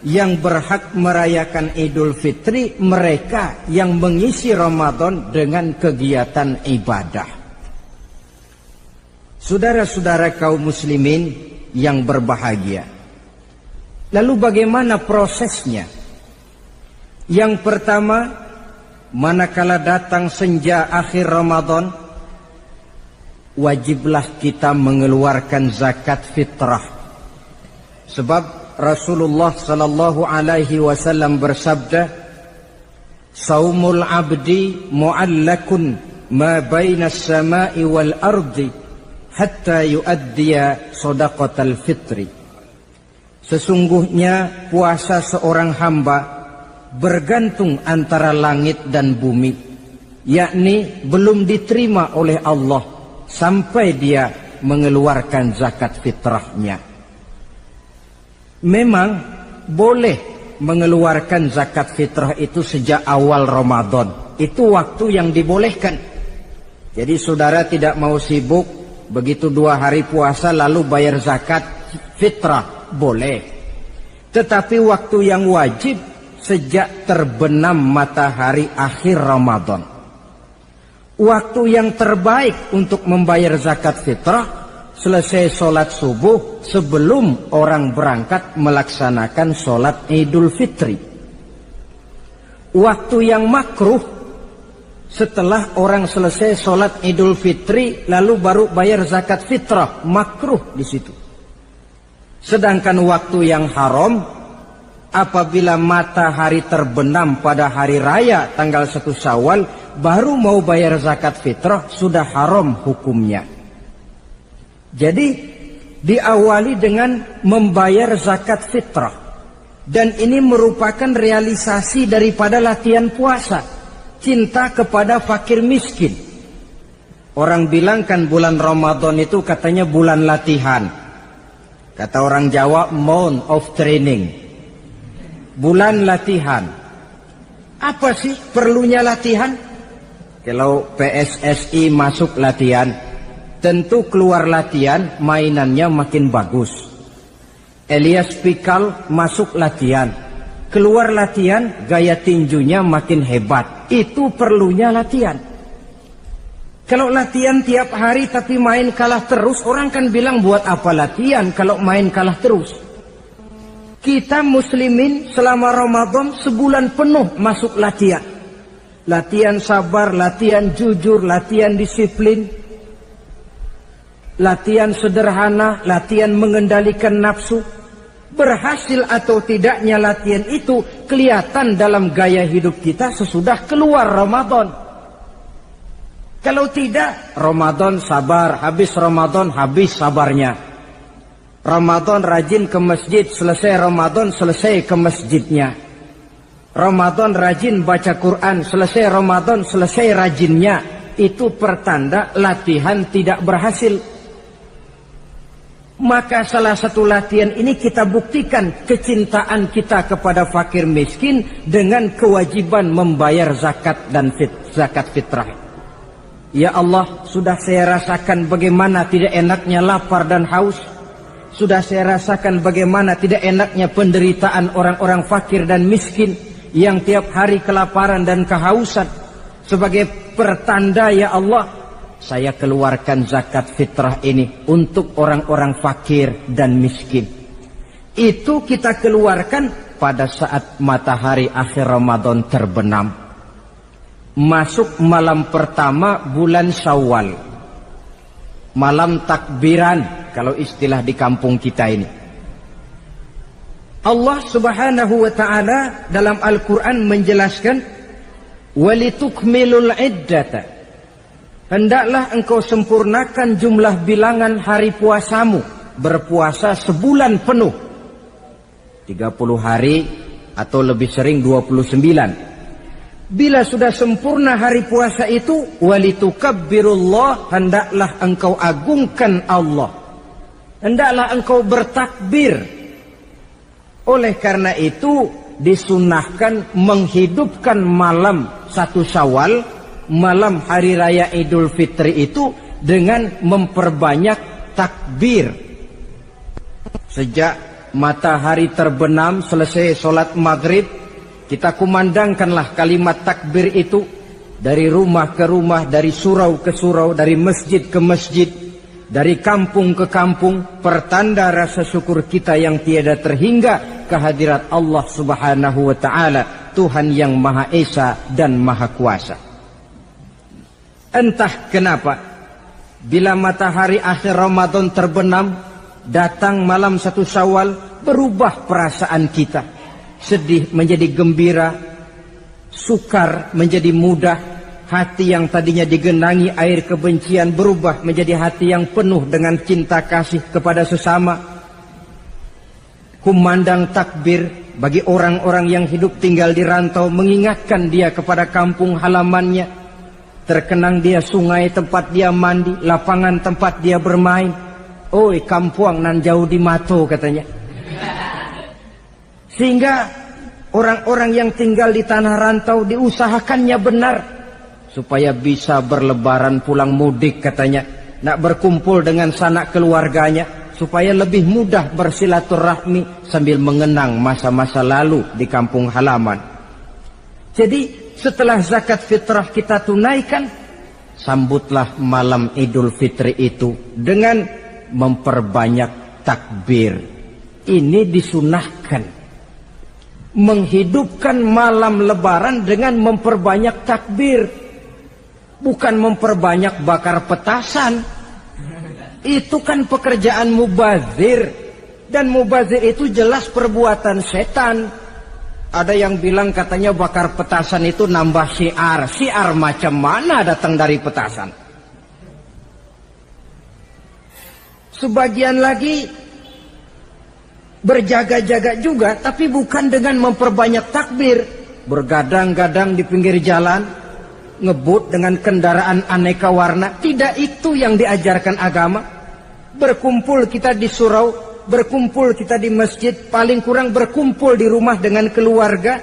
yang berhak merayakan Idul Fitri mereka yang mengisi Ramadan dengan kegiatan ibadah. Saudara-saudara kaum muslimin yang berbahagia, lalu bagaimana prosesnya? Yang pertama, manakala datang senja akhir Ramadan, wajiblah kita mengeluarkan zakat fitrah. Sebab Rasulullah sallallahu alaihi wasallam bersabda, "Saumul 'abdi mu'allakun ma baina as-sama'i wal ardi hatta yu'addiya shadaqatal fitri." Sesungguhnya puasa seorang hamba bergantung antara langit dan bumi, yakni belum diterima oleh Allah sampai dia mengeluarkan zakat fitrahnya. Memang boleh mengeluarkan zakat fitrah itu sejak awal Ramadan, itu waktu yang dibolehkan. Jadi saudara tidak mau sibuk, begitu 2 hari puasa lalu bayar zakat fitrah, boleh. Tetapi waktu yang wajib sejak terbenam matahari akhir Ramadan. Waktu yang terbaik untuk membayar zakat fitrah selesai sholat subuh sebelum orang berangkat melaksanakan sholat Idul Fitri. Waktu yang makruh setelah orang selesai sholat Idul Fitri lalu baru bayar zakat fitrah, makruh di situ. Sedangkan waktu yang haram apabila matahari terbenam pada hari raya tanggal 1 Syawal baru mau bayar zakat fitrah, sudah haram hukumnya. Jadi diawali dengan membayar zakat fitrah, dan ini merupakan realisasi daripada latihan puasa, cinta kepada fakir miskin. Orang bilang kan bulan Ramadan itu katanya bulan latihan. Kata orang Jawa, month of training. Bulan latihan. Apa sih perlunya latihan? Kalau PSSI masuk latihan, tentu keluar latihan mainannya makin bagus. Elias Pikal masuk latihan, keluar latihan gaya tinjunya makin hebat. Itu perlunya latihan. Kalau latihan tiap hari tapi main kalah terus, orang kan bilang buat apa latihan kalau main kalah terus. Kita muslimin selama Ramadan sebulan penuh masuk latihan. Latihan sabar, latihan jujur, latihan disiplin, latihan sederhana, latihan mengendalikan nafsu. Berhasil atau tidaknya latihan itu kelihatan dalam gaya hidup kita sesudah keluar Ramadan. Kalau tidak, Ramadan sabar, habis Ramadan habis sabarnya. Ramadan rajin ke masjid, selesai Ramadan selesai ke masjidnya. Ramadan rajin baca Quran, selesai Ramadan selesai rajinnya. Itu pertanda latihan tidak berhasil. Maka salah satu latihan ini kita buktikan kecintaan kita kepada fakir miskin dengan kewajiban membayar zakat dan zakat fitrah. Ya Allah, sudah saya rasakan bagaimana tidak enaknya lapar dan haus. Sudah saya rasakan bagaimana tidak enaknya penderitaan orang-orang fakir dan miskin yang tiap hari kelaparan dan kehausan. Sebagai pertanda ya Allah, saya keluarkan zakat fitrah ini untuk orang-orang fakir dan miskin. Itu kita keluarkan pada saat matahari akhir Ramadan terbenam. Masuk malam pertama bulan Syawal. Malam takbiran kalau istilah di kampung kita ini. Allah Subhanahu wa taala dalam Al-Qur'an menjelaskan, "Walitukmilul iddata." Hendaklah engkau sempurnakan jumlah bilangan hari puasamu, berpuasa sebulan penuh. 30 hari atau lebih sering 29. Bila sudah sempurna hari puasa itu, walitukabbirullah, hendaklah engkau agungkan Allah. Hendaklah engkau bertakbir. Oleh karena itu disunahkan menghidupkan malam 1 Syawal, malam hari raya Idul Fitri itu dengan memperbanyak takbir. Sejak matahari terbenam selesai sholat maghrib, kita kumandangkanlah kalimat takbir itu dari rumah ke rumah, dari surau ke surau, dari masjid ke masjid, dari kampung ke kampung, pertanda rasa syukur kita yang tiada terhingga kehadirat Allah Subhanahu wa taala, Tuhan yang Maha Esa dan Maha Kuasa. Entah kenapa bila matahari akhir Ramadan terbenam, datang malam 1 Syawal, berubah perasaan kita. Sedih menjadi gembira, sukar menjadi mudah, hati yang tadinya digenangi air kebencian berubah menjadi hati yang penuh dengan cinta kasih kepada sesama. Kumandang takbir bagi orang-orang yang hidup tinggal di rantau, mengingatkan dia kepada kampung halamannya. Terkenang dia sungai tempat dia mandi, lapangan tempat dia bermain. Oi kampung nan jauh di mato katanya. Sehingga orang-orang yang tinggal di tanah rantau diusahakannya benar supaya bisa berlebaran pulang mudik katanya, nak berkumpul dengan sanak keluarganya supaya lebih mudah bersilaturahmi sambil mengenang masa-masa lalu di kampung halaman. Jadi setelah zakat fitrah kita tunaikan, sambutlah malam Idul Fitri itu dengan memperbanyak takbir. Ini disunahkan. Menghidupkan malam lebaran dengan memperbanyak takbir, bukan memperbanyak bakar petasan. Itu kan pekerjaan mubazir, dan mubazir itu jelas perbuatan setan. Ada yang bilang katanya bakar petasan itu nambah syiar. Syiar macam mana datang dari petasan? Sebagian lagi berjaga-jaga juga, tapi bukan dengan memperbanyak takbir. Bergadang-gadang di pinggir jalan, ngebut dengan kendaraan aneka warna. Tidak itu yang diajarkan agama. Berkumpul kita di surau, berkumpul kita di masjid, paling kurang berkumpul di rumah dengan keluarga.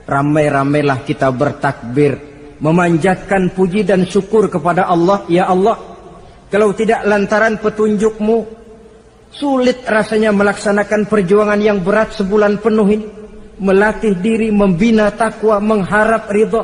Ramai-ramailah kita bertakbir, memanjatkan puji dan syukur kepada Allah. Ya Allah, kalau tidak lantaran petunjukmu, sulit rasanya melaksanakan perjuangan yang berat sebulan penuh ini. Melatih diri, membina takwa, mengharap ridha.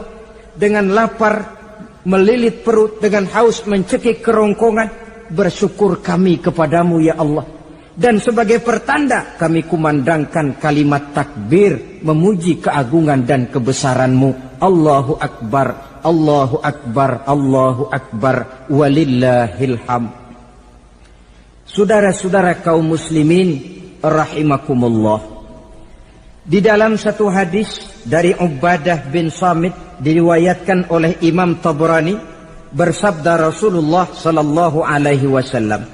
Dengan lapar melilit perut, dengan haus mencekik kerongkongan. Bersyukur kami kepadamu ya Allah. Dan sebagai pertanda kami kumandangkan kalimat takbir, memuji keagungan dan kebesaranmu. Allahu Akbar, Allahu Akbar, Allahu Akbar, walillahil hamd. Saudara-saudara kaum muslimin rahimakumullah. Di dalam satu hadis dari Ubadah bin Samit diriwayatkan oleh Imam Tabrani, bersabda Rasulullah sallallahu alaihi wasallam,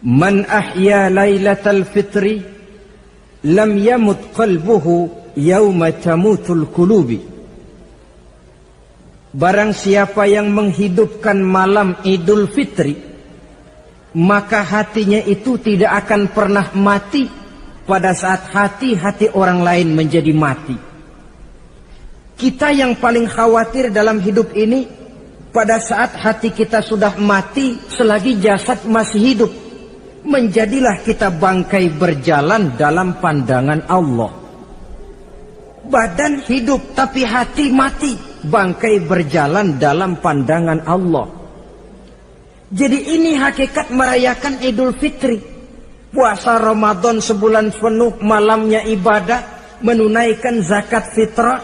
"Man ahya lailatal fitri lam yamut qalbuhu yauma tamutul qulubi." Barang siapa yang menghidupkan malam Idul Fitri, maka hatinya itu tidak akan pernah mati pada saat hati-hati orang lain menjadi mati. Kita yang paling khawatir dalam hidup ini, pada saat hati kita sudah mati selagi jasad masih hidup, menjadilah kita bangkai berjalan dalam pandangan Allah. Badan hidup tapi hati mati, bangkai berjalan dalam pandangan Allah. Jadi ini hakikat merayakan Idul Fitri. Puasa Ramadan sebulan penuh, malamnya ibadah, menunaikan zakat fitrah,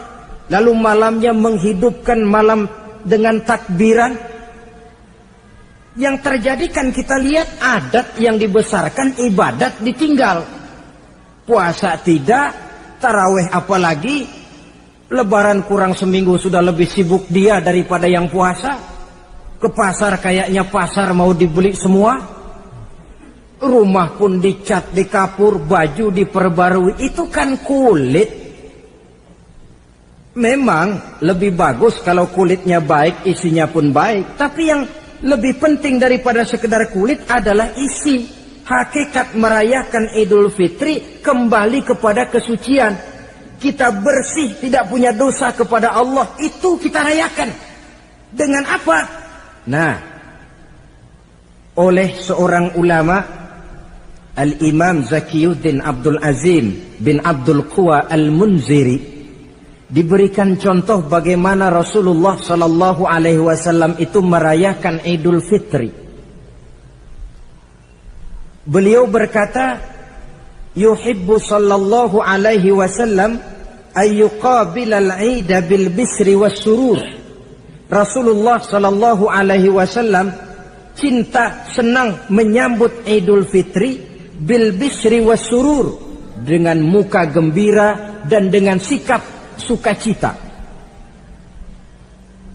lalu malamnya menghidupkan malam dengan takbiran. Yang terjadi kan kita lihat adat yang dibesarkan, ibadat ditinggal. Puasa tidak, taraweh apalagi. Lebaran kurang seminggu sudah lebih sibuk dia daripada yang puasa. Ke pasar kayaknya pasar mau dibeli semua. Rumah pun dicat, dikapur, baju diperbarui. Itu kan kulit. Memang lebih bagus kalau kulitnya baik, isinya pun baik. Tapi yang lebih penting daripada sekedar kulit adalah isi. Hakikat merayakan Idul Fitri kembali kepada kesucian. Kita bersih, tidak punya dosa kepada Allah. Itu kita rayakan. Dengan apa? Nah, oleh seorang ulama, Al-Imam Zakiyuddin Abdul Azim bin Abdul Quwa Al-Munziri, diberikan contoh bagaimana Rasulullah sallallahu alaihi wasallam itu merayakan Idul Fitri. Beliau berkata, yuhibbu sallallahu alaihi wasallam ayyuqabilal 'ida bil bisri was surur. Rasulullah sallallahu alaihi wasallam cinta, senang menyambut Idul Fitri bil bisri was surur, dengan muka gembira dan dengan sikap sukacita.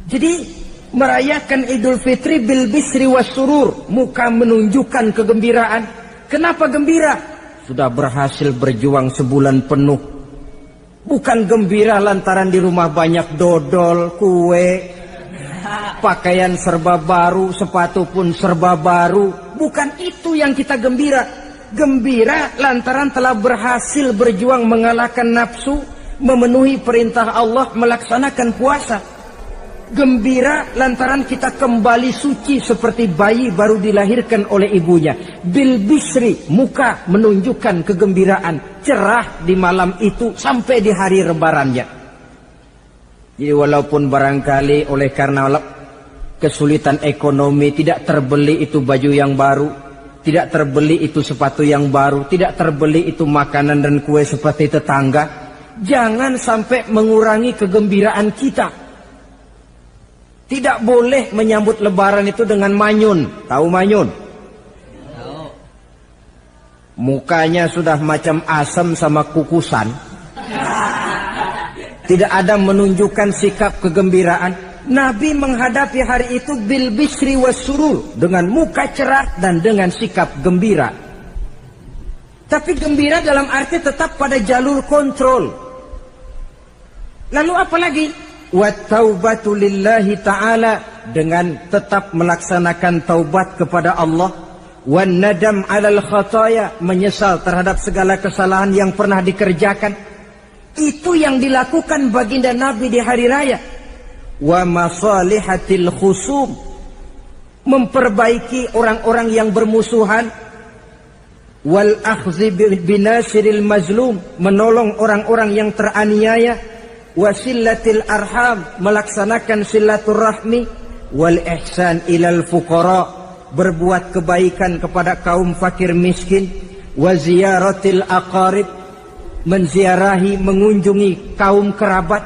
Jadi merayakan Idul Fitri bil bisri was surur, muka menunjukkan kegembiraan. Kenapa gembira? Sudah berhasil berjuang sebulan penuh. Bukan gembira lantaran di rumah banyak dodol, kue, pakaian serba baru, sepatu pun serba baru. Bukan itu yang kita gembira. Gembira lantaran telah berhasil berjuang mengalahkan nafsu, memenuhi perintah Allah, melaksanakan puasa. Gembira lantaran kita kembali suci seperti bayi baru dilahirkan oleh ibunya. Bil bisri, muka menunjukkan kegembiraan, cerah di malam itu sampai di hari lebarannya. Jadi walaupun barangkali oleh karena kesulitan ekonomi tidak terbeli itu baju yang baru, tidak terbeli itu sepatu yang baru, tidak terbeli itu makanan dan kue seperti tetangga, jangan sampai mengurangi kegembiraan kita. Tidak boleh menyambut lebaran itu dengan manyun. Tahu manyun? Mukanya sudah macam asam sama kukusan. Tidak ada menunjukkan sikap kegembiraan. Nabi menghadapi hari itu bil bisri was surur, dengan muka cerah dan dengan sikap gembira. Tapi gembira dalam arti tetap pada jalur kontrol. Lalu apa lagi? Wa taubatu lillahi ta'ala, dengan tetap melaksanakan taubat kepada Allah. Wan nadam 'alal khataya, menyesal terhadap segala kesalahan yang pernah dikerjakan. Itu yang dilakukan baginda Nabi di hari raya. Wa masalihatil khusum, memperbaiki orang-orang yang bermusuhan. Wal akhzi binasiril mazlum, menolong orang-orang yang teraniaya. Wasillatil arham, melaksanakan silaturahmi. Wal ihsan ilal fuqara, berbuat kebaikan kepada kaum fakir miskin. Wa ziyaratil aqarib, menziarahi, mengunjungi kaum kerabat.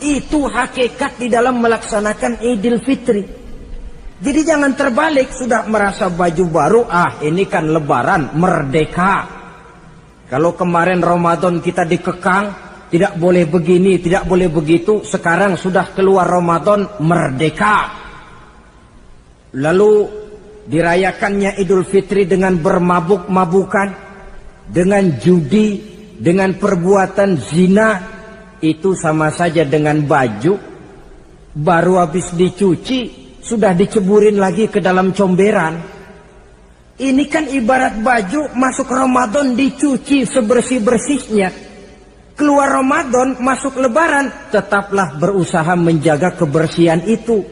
Itu hakikat di dalam melaksanakan Idul Fitri. Jadi jangan terbalik, sudah merasa baju baru, ini kan lebaran, merdeka. Kalau kemarin Ramadan kita dikekang, tidak boleh begini, tidak boleh begitu, sekarang sudah keluar Ramadan, merdeka. Lalu dirayakannya Idul Fitri dengan bermabuk-mabukan, dengan judi, dengan perbuatan zina. Itu sama saja dengan baju baru habis dicuci sudah diceburin lagi ke dalam comberan. Ini kan ibarat baju masuk Ramadan dicuci sebersih-bersihnya, keluar Ramadan masuk lebaran tetaplah berusaha menjaga kebersihan itu.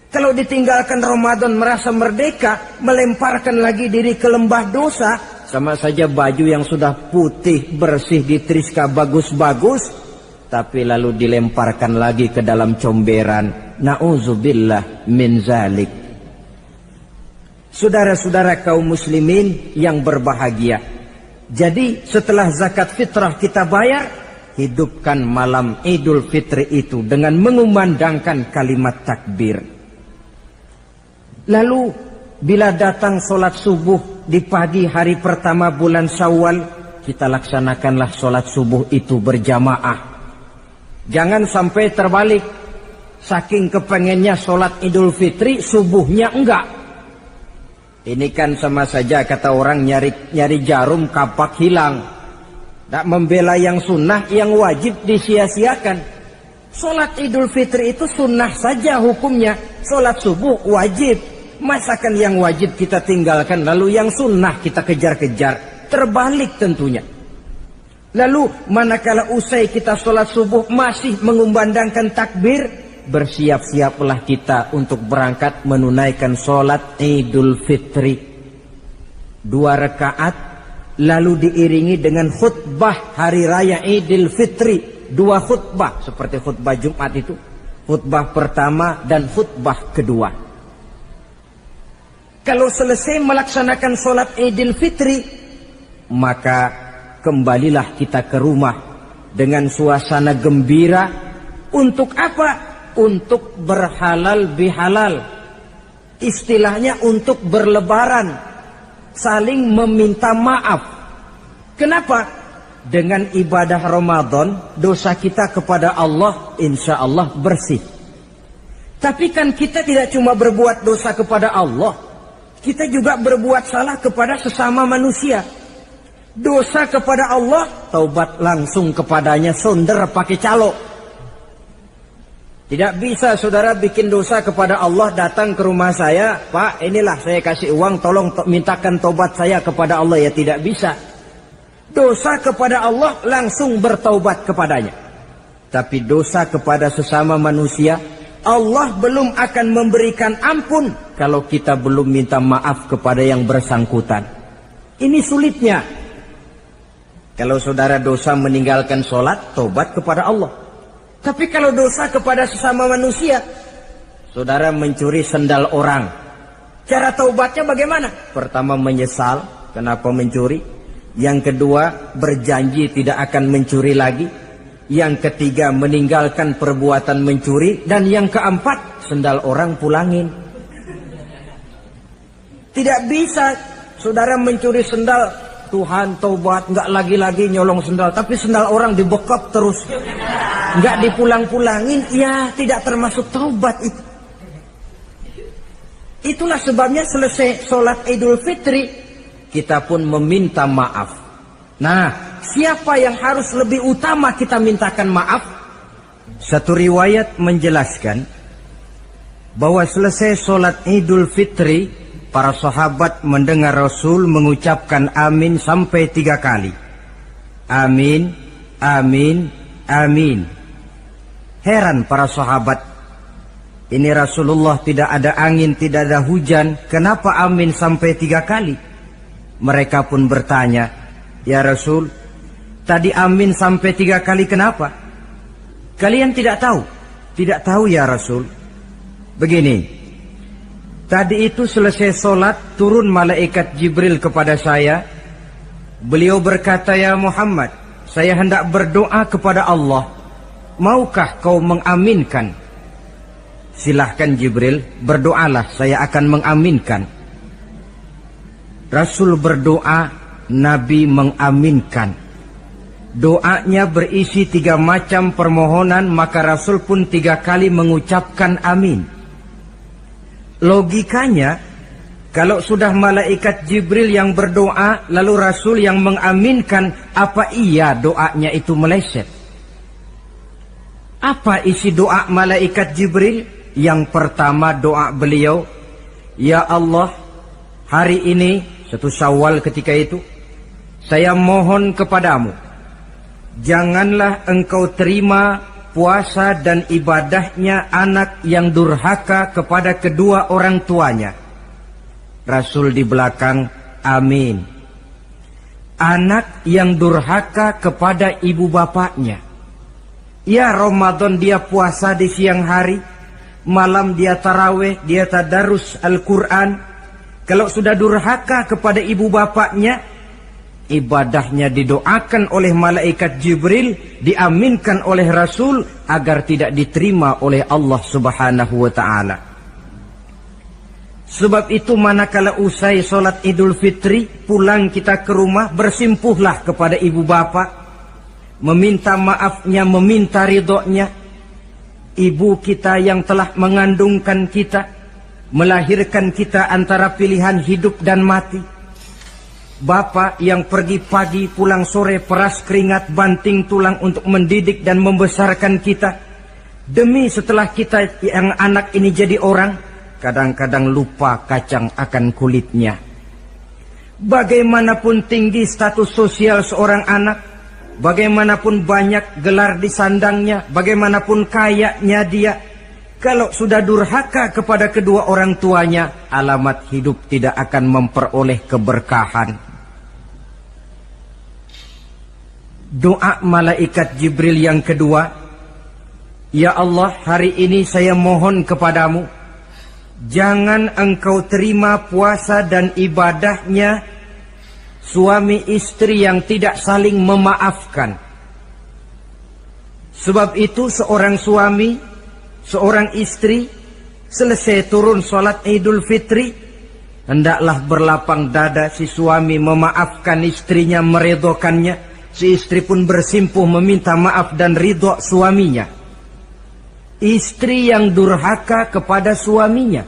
Kalau ditinggalkan Ramadan merasa merdeka, melemparkan lagi diri ke lembah dosa, sama saja baju yang sudah putih bersih ditriska bagus-bagus tapi lalu dilemparkan lagi ke dalam comberan. Na'udzubillah min zalik. Saudara-saudara kaum muslimin yang berbahagia, jadi setelah zakat fitrah kita bayar, hidupkan malam Idul Fitri itu dengan mengumandangkan kalimat takbir. Lalu bila datang sholat subuh di pagi hari pertama bulan Syawal, kita laksanakanlah sholat subuh itu berjamaah. Jangan sampai terbalik, saking kepengennya sholat Idul Fitri, subuhnya enggak. Ini kan sama saja kata orang nyari jarum kapak hilang. Tak membela yang sunnah, yang wajib disia-siakan. Sholat Idul Fitri itu sunnah saja hukumnya, sholat subuh wajib. Masakan yang wajib kita tinggalkan, lalu yang sunnah kita kejar-kejar? Terbalik tentunya. Lalu manakala usai kita sholat subuh masih mengumandangkan takbir, bersiap-siaplah kita untuk berangkat menunaikan sholat Idul Fitri. 2 rakaat, lalu diiringi dengan khutbah hari raya Idul Fitri. 2 khutbah seperti khutbah Jumat itu, khutbah pertama dan khutbah kedua. Kalau selesai melaksanakan sholat Idul Fitri, maka kembalilah kita ke rumah dengan suasana gembira. Untuk apa? Untuk berhalal bihalal. Istilahnya untuk berlebaran, saling meminta maaf. Kenapa? Dengan ibadah Ramadan, dosa kita kepada Allah insya Allah bersih. Tapi kan kita tidak cuma berbuat dosa kepada Allah, kita juga berbuat salah kepada sesama manusia. Dosa kepada Allah, taubat langsung kepadanya, sonder pakai calo. Tidak bisa saudara bikin dosa kepada Allah, datang ke rumah saya, Pak inilah saya kasih uang, tolong mintakan taubat saya kepada Allah. Ya tidak bisa. Dosa kepada Allah langsung bertaubat kepadanya. Tapi dosa kepada sesama manusia, Allah belum akan memberikan ampun kalau kita belum minta maaf kepada yang bersangkutan. Ini sulitnya. Kalau saudara dosa meninggalkan sholat, tobat kepada Allah. Tapi kalau dosa kepada sesama manusia, saudara mencuri sendal orang, cara taubatnya bagaimana? Pertama, menyesal kenapa mencuri. Yang kedua, berjanji tidak akan mencuri lagi. Yang ketiga, meninggalkan perbuatan mencuri. Dan yang keempat, sendal orang pulangin. Tidak bisa saudara mencuri sendal, Tuhan taubat, nggak lagi-lagi nyolong sendal, tapi sendal orang dibekap terus, nggak dipulang-pulangin, ya tidak termasuk taubat itu. Itulah sebabnya selesai sholat Idul Fitri, kita pun meminta maaf. Nah, siapa yang harus lebih utama kita mintakan maaf? Satu riwayat menjelaskan bahwa selesai sholat Idul Fitri, para sahabat mendengar Rasul mengucapkan amin sampai 3 kali. Amin, amin, amin. Heran para sahabat, ini Rasulullah tidak ada angin, tidak ada hujan, kenapa amin sampai 3 kali? Mereka pun bertanya, ya Rasul, tadi amin sampai 3 kali kenapa? Kalian tidak tahu? Tidak tahu ya Rasul. Begini, tadi itu selesai sholat, turun malaikat Jibril kepada saya. Beliau berkata, ya Muhammad, saya hendak berdoa kepada Allah. Maukah kau mengaminkan? Silahkan Jibril, berdoalah, saya akan mengaminkan. Rasul berdoa, Nabi mengaminkan. Doanya berisi 3 macam permohonan, maka Rasul pun 3 kali mengucapkan amin. Logikanya, kalau sudah malaikat Jibril yang berdoa, lalu Rasul yang mengaminkan, apa iya doanya itu meleset? Apa isi doa malaikat Jibril? Yang pertama doa beliau, ya Allah, hari ini, 1 Syawal ketika itu, saya mohon kepadamu, janganlah engkau terima puasa dan ibadahnya anak yang durhaka kepada kedua orang tuanya. Rasul di belakang, amin. Anak yang durhaka kepada ibu bapaknya. Ya Ramadan dia puasa di siang hari, malam dia taraweh, dia tadarus Al-Quran. Kalau sudah durhaka kepada ibu bapaknya, ibadahnya didoakan oleh malaikat Jibril, diaminkan oleh Rasul agar tidak diterima oleh Allah Subhanahu wa ta'ala. Sebab itu manakala usai sholat Idul Fitri, pulang kita ke rumah, bersimpuhlah kepada ibu bapa, meminta maafnya, meminta ridhonya. Ibu kita yang telah mengandungkan kita, melahirkan kita antara pilihan hidup dan mati. Bapak yang pergi pagi pulang sore, peras keringat banting tulang untuk mendidik dan membesarkan kita. Demi setelah kita yang anak ini jadi orang, kadang-kadang lupa kacang akan kulitnya. Bagaimanapun tinggi status sosial seorang anak, bagaimanapun banyak gelar di sandangnya, bagaimanapun kayanya dia, kalau sudah durhaka kepada kedua orang tuanya, alamat hidup tidak akan memperoleh keberkahan. Doa malaikat Jibril yang kedua, ya Allah, hari ini saya mohon kepadamu, jangan engkau terima puasa dan ibadahnya suami istri yang tidak saling memaafkan. Sebab itu seorang suami, seorang istri, selesai turun sholat Idul Fitri, hendaklah berlapang dada si suami memaafkan istrinya, meridhokannya. Si istri pun bersimpuh meminta maaf dan ridho suaminya. Istri yang durhaka kepada suaminya.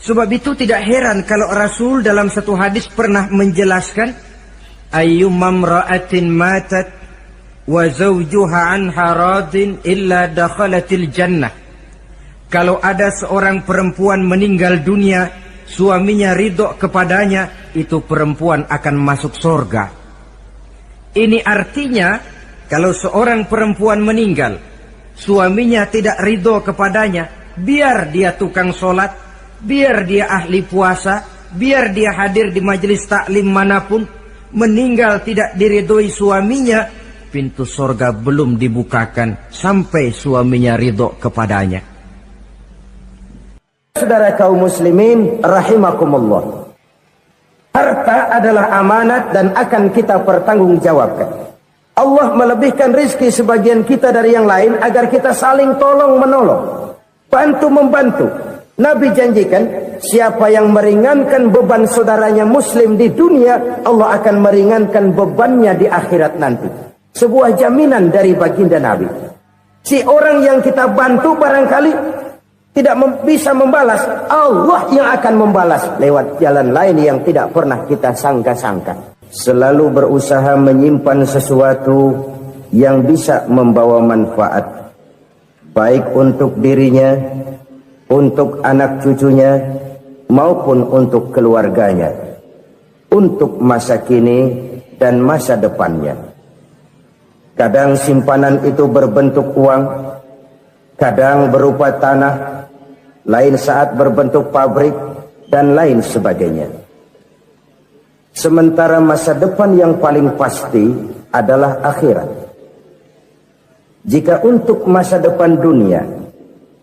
Sebab itu tidak heran kalau Rasul dalam satu hadis pernah menjelaskan, ayyumma imra'atin matat wa zawjuha anha radin illa dakhalatil jannah. Kalau ada seorang perempuan meninggal dunia, suaminya ridho kepadanya, itu perempuan akan masuk surga. Ini artinya, kalau seorang perempuan meninggal, suaminya tidak ridho kepadanya, biar dia tukang sholat, biar dia ahli puasa, biar dia hadir di majelis taklim manapun, meninggal tidak diridhoi suaminya, pintu sorga belum dibukakan sampai suaminya ridho kepadanya. Saudara kaum muslimin rahimakumullah, harta adalah amanat dan akan kita pertanggungjawabkan. Allah melebihkan rizki sebagian kita dari yang lain agar kita saling tolong menolong, bantu membantu. Nabi janjikan, siapa yang meringankan beban saudaranya muslim di dunia, Allah akan meringankan bebannya di akhirat nanti. Sebuah jaminan dari baginda Nabi. Si orang yang kita bantu barangkali tidak bisa membalas, Allah yang akan membalas lewat jalan lain yang tidak pernah kita sangka-sangka. Selalu berusaha menyimpan sesuatu yang bisa membawa manfaat, baik untuk dirinya, untuk anak cucunya, maupun untuk keluarganya, untuk masa kini dan masa depannya. Kadang simpanan itu berbentuk uang, kadang berupa tanah, lain saat berbentuk pabrik, dan lain sebagainya. Sementara masa depan yang paling pasti adalah akhirat. Jika untuk masa depan dunia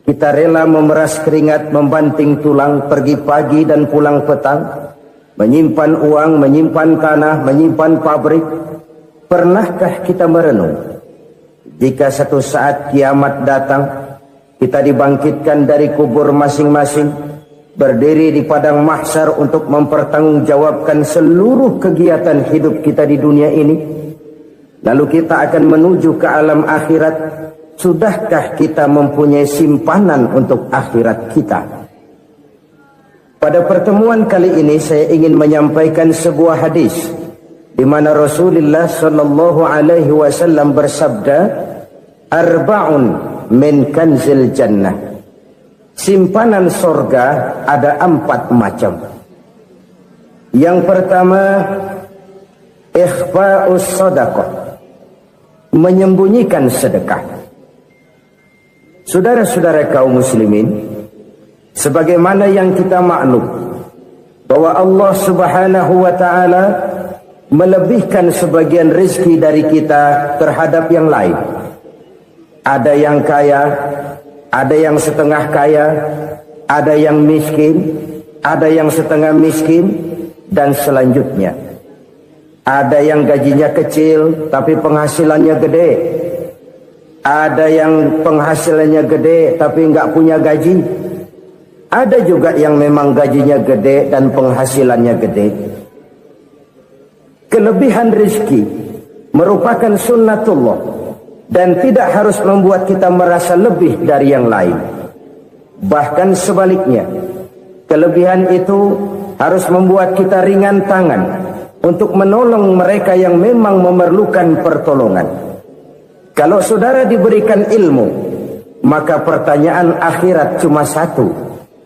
kita rela memeras keringat, membanting tulang, pergi pagi dan pulang petang, menyimpan uang, menyimpan tanah, menyimpan pabrik, pernahkah kita merenung jika satu saat kiamat datang, kita dibangkitkan dari kubur masing-masing, berdiri di padang mahsyar untuk mempertanggungjawabkan seluruh kegiatan hidup kita di dunia ini, lalu kita akan menuju ke alam akhirat. Sudahkah kita mempunyai simpanan untuk akhirat kita? Pada pertemuan kali ini saya ingin menyampaikan sebuah hadis di mana Rasulullah sallallahu alaihi wasallam bersabda, "Arba'un min kanzil jannah." Simpanan sorga ada 4 macam. Yang pertama, ikhfa'us sadaqah, menyembunyikan sedekah. Saudara-saudara kaum muslimin, sebagaimana yang kita maklum bahwa Allah Subhanahu wa taala melebihkan sebagian rezeki dari kita terhadap yang lain. Ada yang kaya, ada yang setengah kaya, ada yang miskin, ada yang setengah miskin, dan selanjutnya. Ada yang gajinya kecil tapi penghasilannya gede. Ada yang penghasilannya gede tapi nggak punya gaji. Ada juga yang memang gajinya gede dan penghasilannya gede. Kelebihan rezeki merupakan sunnatullah dan tidak harus membuat kita merasa lebih dari yang lain. Bahkan sebaliknya, kelebihan itu harus membuat kita ringan tangan untuk menolong mereka yang memang memerlukan pertolongan. Kalau saudara diberikan ilmu, maka pertanyaan akhirat cuma satu: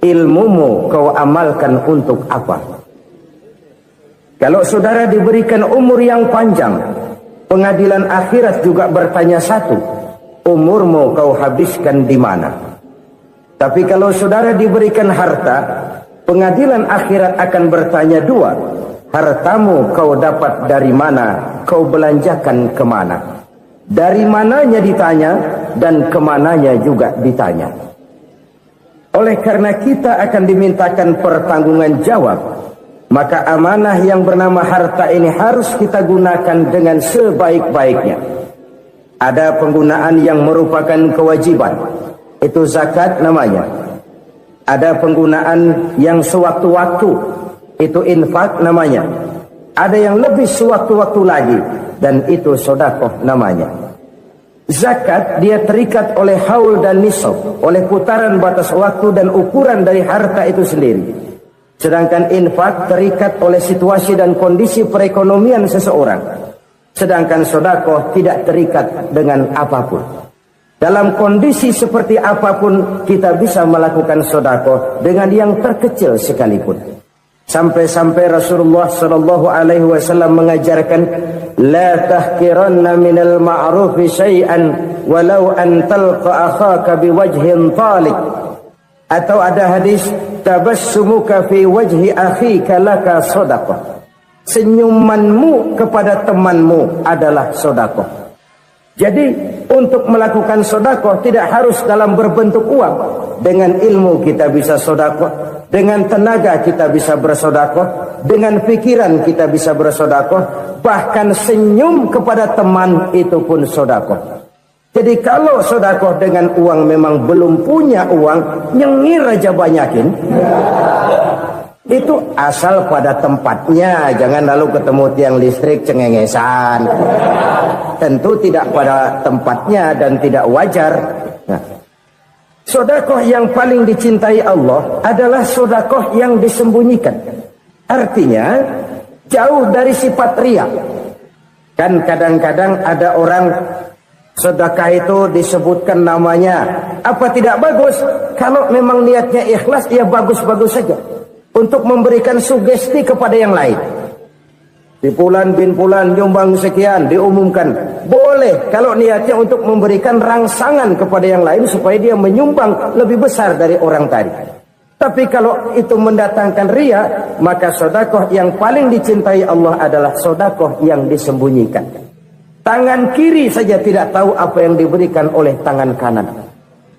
ilmumu kau amalkan untuk apa? Kalau saudara diberikan umur yang panjang, pengadilan akhirat juga bertanya satu: umurmu kau habiskan di mana? Tapi kalau saudara diberikan harta, pengadilan akhirat akan bertanya 2: hartamu kau dapat dari mana? Kau belanjakan kemana? Dari mananya ditanya dan kemananya juga ditanya. Oleh karena kita akan dimintakan pertanggungan jawab, maka amanah yang bernama harta ini harus kita gunakan dengan sebaik-baiknya. Ada penggunaan yang merupakan kewajiban, itu zakat namanya. Ada penggunaan yang sewaktu-waktu, itu infak namanya. Ada yang lebih sewaktu-waktu lagi, dan itu sedekah namanya. Zakat dia terikat oleh haul dan nisab, oleh putaran batas waktu dan ukuran dari harta itu sendiri. Sedangkan infak terikat oleh situasi dan kondisi perekonomian seseorang. Sedangkan sedekah tidak terikat dengan apapun. Dalam kondisi seperti apapun kita bisa melakukan sedekah dengan yang terkecil sekalipun. Sampai-sampai Rasulullah sallallahu alaihi wasallam mengajarkan la tahkiranna minal ma'rufi syai'an walau an talqa akhaka biwajhin talik. Atau ada hadis, tabassumuka fi wajhi akhika laka sadaqah. Senyumanmu kepada temanmu adalah sedekah. Jadi untuk melakukan sedekah tidak harus dalam berbentuk uang. Dengan ilmu kita bisa sedekah, dengan tenaga kita bisa bersedekah, dengan pikiran kita bisa bersedekah, bahkan senyum kepada teman itu pun sedekah. Jadi kalau sedekah dengan uang memang belum punya uang, nyengir aja banyakin. Itu asal pada tempatnya, jangan lalu ketemu tiang listrik cengengesan. Tentu tidak pada tempatnya dan tidak wajar. Nah, sedekah yang paling dicintai Allah adalah sedekah yang disembunyikan. Artinya jauh dari sifat riya. Kan kadang-kadang ada orang sedekah itu disebutkan namanya. Apa tidak bagus? Kalau memang niatnya ikhlas, ya bagus-bagus saja. Untuk memberikan sugesti kepada yang lain. Di Fulan bin Fulan nyumbang sekian, diumumkan. Boleh kalau niatnya untuk memberikan rangsangan kepada yang lain supaya dia menyumbang lebih besar dari orang tadi. Tapi kalau itu mendatangkan riya, maka sedekah yang paling dicintai Allah adalah sedekah yang disembunyikan. Tangan kiri saja tidak tahu apa yang diberikan oleh tangan kanan.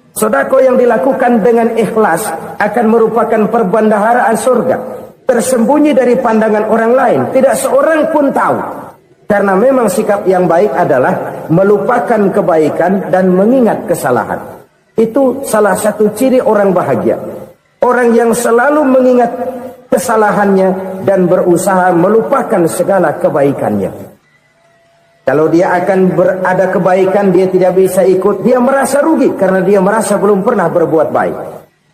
Sedekah yang dilakukan dengan ikhlas akan merupakan perbendaharaan surga, tersembunyi dari pandangan orang lain, tidak seorang pun tahu. Karena memang sikap yang baik adalah melupakan kebaikan dan mengingat kesalahan. Itu salah satu ciri orang bahagia. Orang yang selalu mengingat kesalahannya dan berusaha melupakan segala kebaikannya. Kalau dia akan berada kebaikan, dia tidak bisa ikut, dia merasa rugi karena dia merasa belum pernah berbuat baik.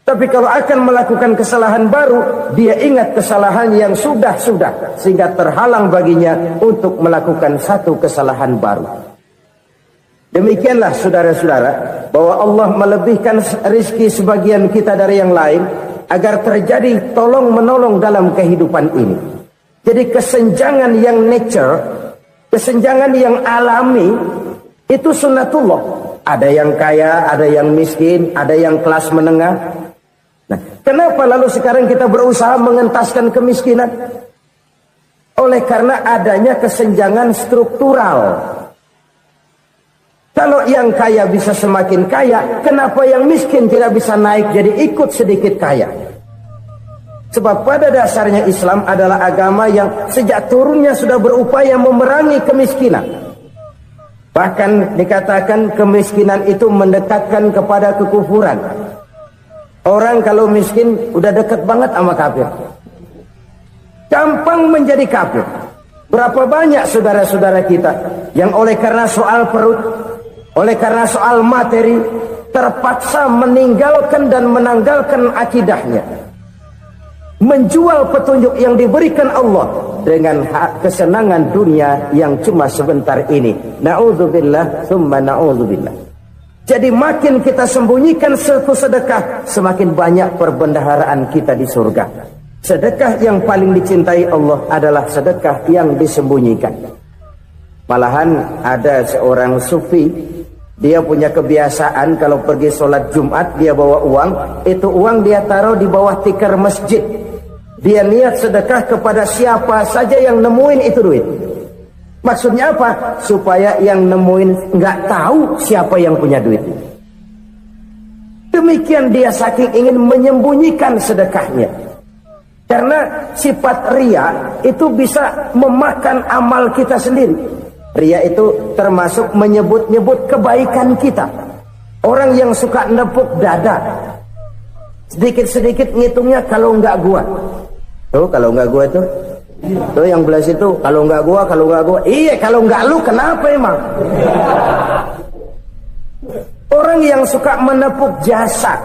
Tapi kalau akan melakukan kesalahan baru, dia ingat kesalahan yang sudah-sudah, sehingga terhalang baginya untuk melakukan satu kesalahan baru. Demikianlah saudara-saudara, bahwa Allah melebihkan rizki sebagian kita dari yang lain, agar terjadi tolong-menolong dalam kehidupan ini. Jadi kesenjangan yang nature, kesenjangan yang alami itu sunnatullah. Ada yang kaya, ada yang miskin, ada yang kelas menengah. Nah, kenapa lalu sekarang kita berusaha mengentaskan kemiskinan? Oleh karena adanya kesenjangan struktural. Kalau yang kaya bisa semakin kaya, kenapa yang miskin tidak bisa naik jadi ikut sedikit kaya? Sebab pada dasarnya Islam adalah agama yang sejak turunnya sudah berupaya memerangi kemiskinan. Bahkan dikatakan kemiskinan itu mendekatkan kepada kekufuran. Orang kalau miskin udah dekat banget sama kafir. Gampang menjadi kafir. Berapa banyak saudara-saudara kita yang oleh karena soal perut, oleh karena soal materi, terpaksa meninggalkan dan menanggalkan akidahnya. Menjual petunjuk yang diberikan Allah dengan kesenangan dunia yang cuma sebentar ini. Na'udzubillah, summa na'udzubillah. Jadi makin kita sembunyikan satu sedekah, semakin banyak perbendaharaan kita di surga. Sedekah yang paling dicintai Allah adalah sedekah yang disembunyikan. Malahan ada seorang sufi, dia punya kebiasaan kalau pergi sholat Jumat dia bawa uang, itu uang dia taruh di bawah tikar masjid. Dia niat sedekah kepada siapa saja yang nemuin itu duit. Maksudnya apa? Supaya yang nemuin nggak tahu siapa yang punya duit. Demikian dia saking ingin menyembunyikan sedekahnya. Karena sifat riya itu bisa memakan amal kita sendiri. Riya itu termasuk menyebut-nyebut kebaikan kita. Orang yang suka nepuk dada, sedikit-sedikit ngitungnya kalau nggak gua. Tuh kalau nggak gua tuh yang belah situ, kalau nggak gua. Iya, kalau nggak lu kenapa emang? Orang yang suka menepuk jasa,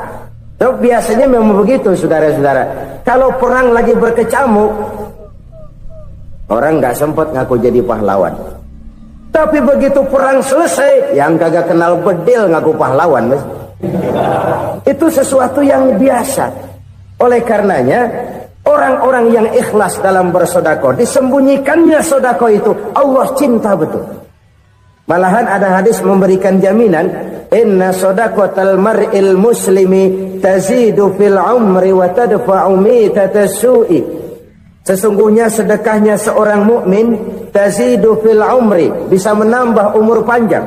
tuh biasanya memang begitu, saudara-saudara. Kalau perang lagi berkecamuk, orang nggak sempat ngaku jadi pahlawan. Tapi begitu perang selesai, yang kagak kenal bedil ngaku pahlawan, mas. Itu sesuatu yang biasa. Oleh karenanya, Orang-orang yang ikhlas dalam bersedekah, disembunyikannya sedekah itu Allah cinta betul. Malahan ada hadis memberikan jaminan, inna sadaqatal mar'il muslimi tazidu fil umri wa tadfa'u mitatas su'i. Sesungguhnya sedekahnya seorang mukmin tazidu fil umri, bisa menambah umur panjang.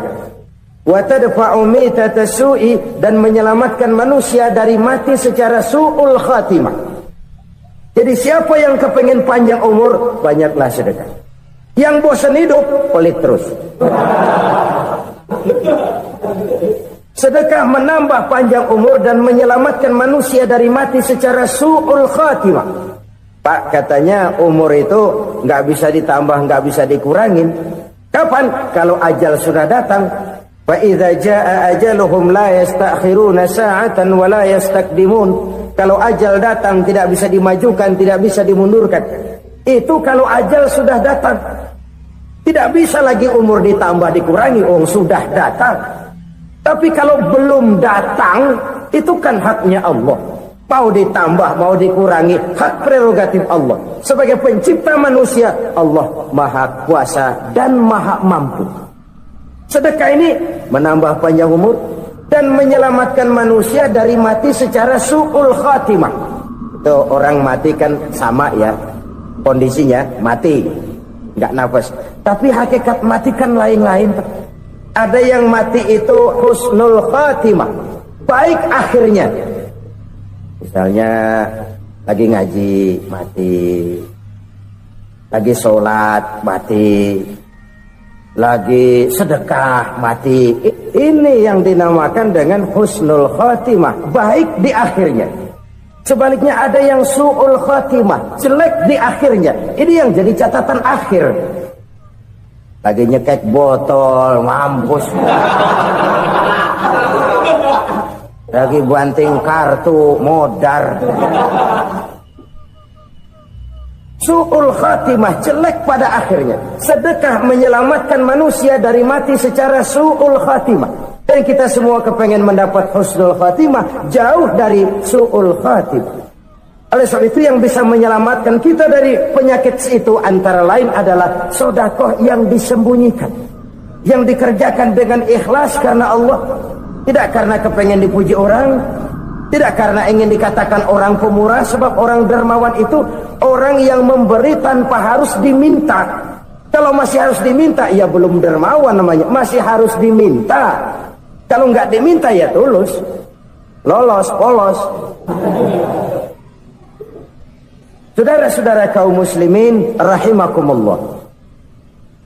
Wa tadfa'u mitatas su'i, dan menyelamatkan manusia dari mati secara su'ul khatimah. Jadi siapa yang kepengen panjang umur, banyaklah sedekah. Yang bosan hidup, pelit terus. Sedekah menambah panjang umur dan menyelamatkan manusia dari mati secara su'ul khatimah. Pak, katanya umur itu nggak bisa ditambah, nggak bisa dikurangin. Kapan? Kalau ajal sudah datang. Fa idza jaa ajaluhum la yastakhiruna sa'atan wa la yastaqdimun. Kalau ajal datang tidak bisa dimajukan, tidak bisa dimundurkan. Itu kalau ajal sudah datang. Tidak bisa lagi umur ditambah dikurangi, sudah datang. Tapi kalau belum datang, itu kan haknya Allah. Mau ditambah, mau dikurangi, hak prerogatif Allah. Sebagai pencipta manusia, Allah Maha Kuasa dan Maha Mampu. Sedekah ini menambah panjang umur dan menyelamatkan manusia dari mati secara su'ul khatimah. Itu orang mati kan sama ya, kondisinya mati, nggak nafas. Tapi hakikat mati kan lain-lain. Ada yang mati itu husnul khatimah, baik akhirnya. Misalnya lagi ngaji mati, lagi sholat mati, lagi sedekah mati. Ini yang dinamakan dengan husnul khatimah, baik di akhirnya. Sebaliknya ada yang su'ul khatimah, jelek di akhirnya. Ini yang jadi catatan akhir. Lagi nyekek botol, mampus. Lagi banting kartu, modar. Su'ul khatimah, jelek pada akhirnya. Sedekah menyelamatkan manusia dari mati secara su'ul khatimah. Dan kita semua kepengen mendapat husnul khatimah, jauh dari su'ul khatimah. Oleh sebab itu yang bisa menyelamatkan kita dari penyakit itu antara lain adalah sedekah yang disembunyikan, yang dikerjakan dengan ikhlas karena Allah, tidak karena kepengen dipuji orang, tidak karena ingin dikatakan orang pemurah. Sebab orang dermawan itu orang yang memberi tanpa harus diminta. Kalau masih harus diminta, ya belum dermawan namanya, masih harus diminta. Kalau nggak diminta ya tulus, lolos, polos. Saudara-saudara kaum muslimin rahimakumullah,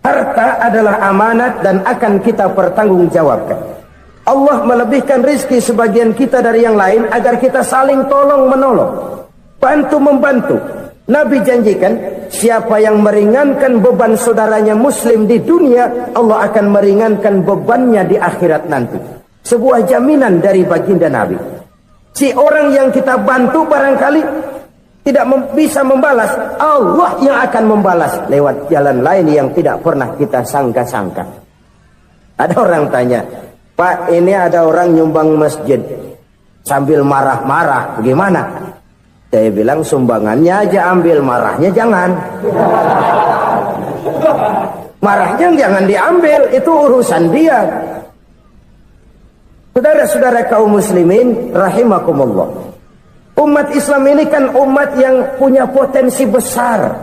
harta adalah amanat dan akan kita pertanggungjawabkan. Allah melebihkan rizki sebagian kita dari yang lain agar kita saling tolong menolong, bantu membantu. Nabi janjikan, siapa yang meringankan beban saudaranya muslim di dunia, Allah akan meringankan bebannya di akhirat nanti. Sebuah jaminan dari baginda Nabi. Si orang yang kita bantu barangkali tidak bisa membalas, Allah yang akan membalas lewat jalan lain yang tidak pernah kita sangka-sangka. Ada orang tanya, Pak, ini ada orang nyumbang masjid sambil marah-marah, bagaimana? Saya bilang sumbangannya aja ambil, marahnya jangan. Marahnya jangan diambil, itu urusan dia. Saudara-saudara kaum muslimin rahimakumullah, umat Islam ini kan umat yang punya potensi besar.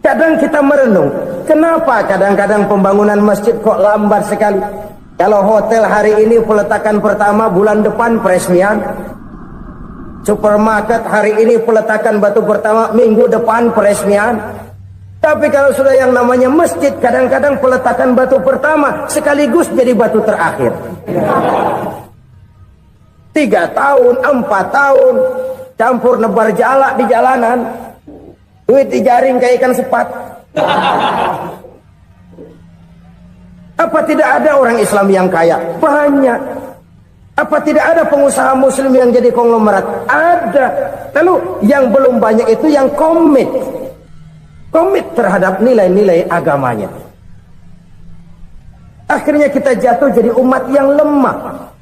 Kadang kita merenung, kenapa kadang-kadang pembangunan masjid kok lambat sekali? Kalau hotel hari ini peletakan pertama, bulan depan peresmian. Supermarket hari ini peletakan batu pertama, minggu depan peresmian. Tapi kalau sudah yang namanya masjid, kadang-kadang peletakan batu pertama sekaligus jadi batu terakhir. 3 tahun, 4 tahun, campur nebar jalak di jalanan, duit dijaring kayak ikan sepat. Apa tidak ada orang Islam yang kaya? Banyak. Apa tidak ada pengusaha muslim yang jadi konglomerat? Ada. Lalu yang belum banyak itu yang komit terhadap nilai-nilai agamanya. Akhirnya kita jatuh jadi umat yang lemah.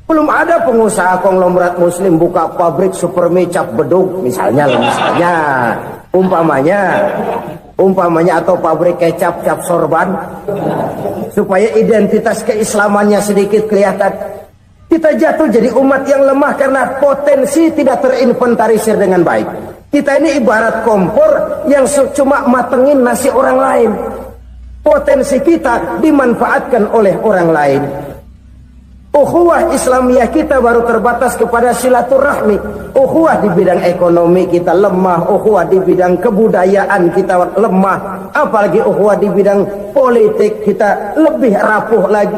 Belum ada pengusaha konglomerat muslim buka pabrik supermi cap beduk misalnya umpamanya atau pabrik kecap cap sorban supaya identitas keislamannya sedikit kelihatan. Kita jatuh jadi umat yang lemah karena potensi tidak terinventarisir dengan baik. Kita ini ibarat kompor yang cuma matengin nasi orang lain. Potensi kita dimanfaatkan oleh orang lain. Ukhuwah Islamiyah kita baru terbatas kepada silaturahmi. Ukhuwah di bidang ekonomi kita lemah, ukhuwah di bidang kebudayaan kita lemah, apalagi ukhuwah di bidang politik kita lebih rapuh lagi.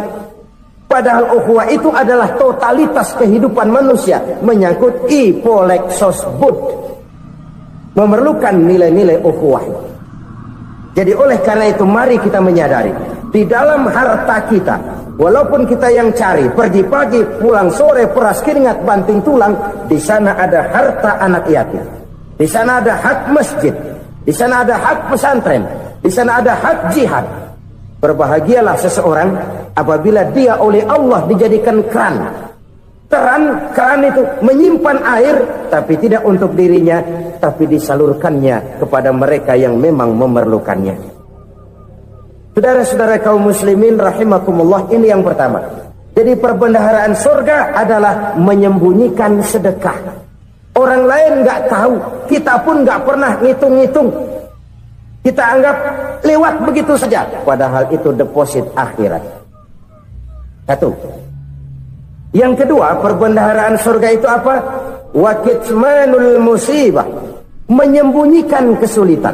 Padahal ukhuwah itu adalah totalitas kehidupan manusia, menyangkut ipolek sosbud, memerlukan nilai-nilai ukhuwah. Jadi oleh karena itu mari kita menyadari di dalam harta kita, walaupun kita yang cari, pergi pagi, pulang sore, peras keringat, banting tulang, di sana ada harta anak yatim. Di sana ada hak masjid. Di sana ada hak pesantren. Di sana ada hak jihad. Berbahagialah seseorang apabila dia oleh Allah dijadikan keran. Keran itu menyimpan air, tapi tidak untuk dirinya, tapi disalurkannya kepada mereka yang memang memerlukannya. Saudara-saudara kaum muslimin rahimakumullah, ini yang pertama. Jadi perbendaharaan surga adalah menyembunyikan sedekah. Orang lain nggak tahu, kita pun nggak pernah ngitung-ngitung. Kita anggap lewat begitu saja, padahal itu deposit akhirat. Satu. Yang kedua, perbendaharaan surga itu apa? Wa kitmanul musibah, menyembunyikan kesulitan.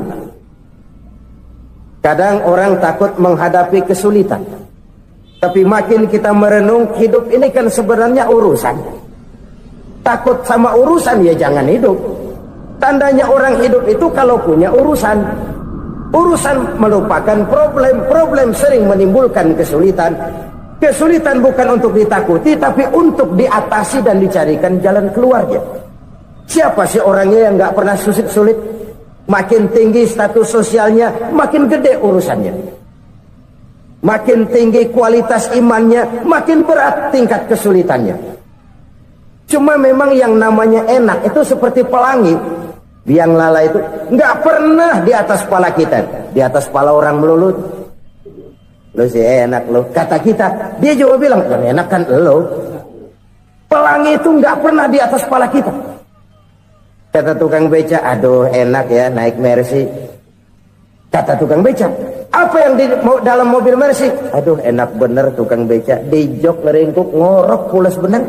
Kadang orang takut menghadapi kesulitan. Tapi makin kita merenung, hidup ini kan sebenarnya urusan. Takut sama urusan ya jangan hidup. Tandanya orang hidup itu kalau punya urusan. Urusan melupakan problem. Problem sering menimbulkan kesulitan. Kesulitan bukan untuk ditakuti, tapi untuk diatasi dan dicarikan jalan keluarnya. Siapa sih orangnya yang nggak pernah sulit-sulit? Makin tinggi status sosialnya, makin gede urusannya. Makin tinggi kualitas imannya, makin berat tingkat kesulitannya. Cuma memang yang namanya enak itu seperti pelangi. Biang lala itu nggak pernah di atas kepala kita, di atas kepala orang melulu. Lo sih enak lo, kata kita. Dia juga bilang yang enak kan lo. Pelangi itu nggak pernah di atas kepala kita. Kata tukang beca, aduh enak ya naik Mercy. Kata tukang beca, apa yang di dalam mobil Mercy? Aduh enak bener tukang beca, di jok ngeringkuk ngorok pulas bener.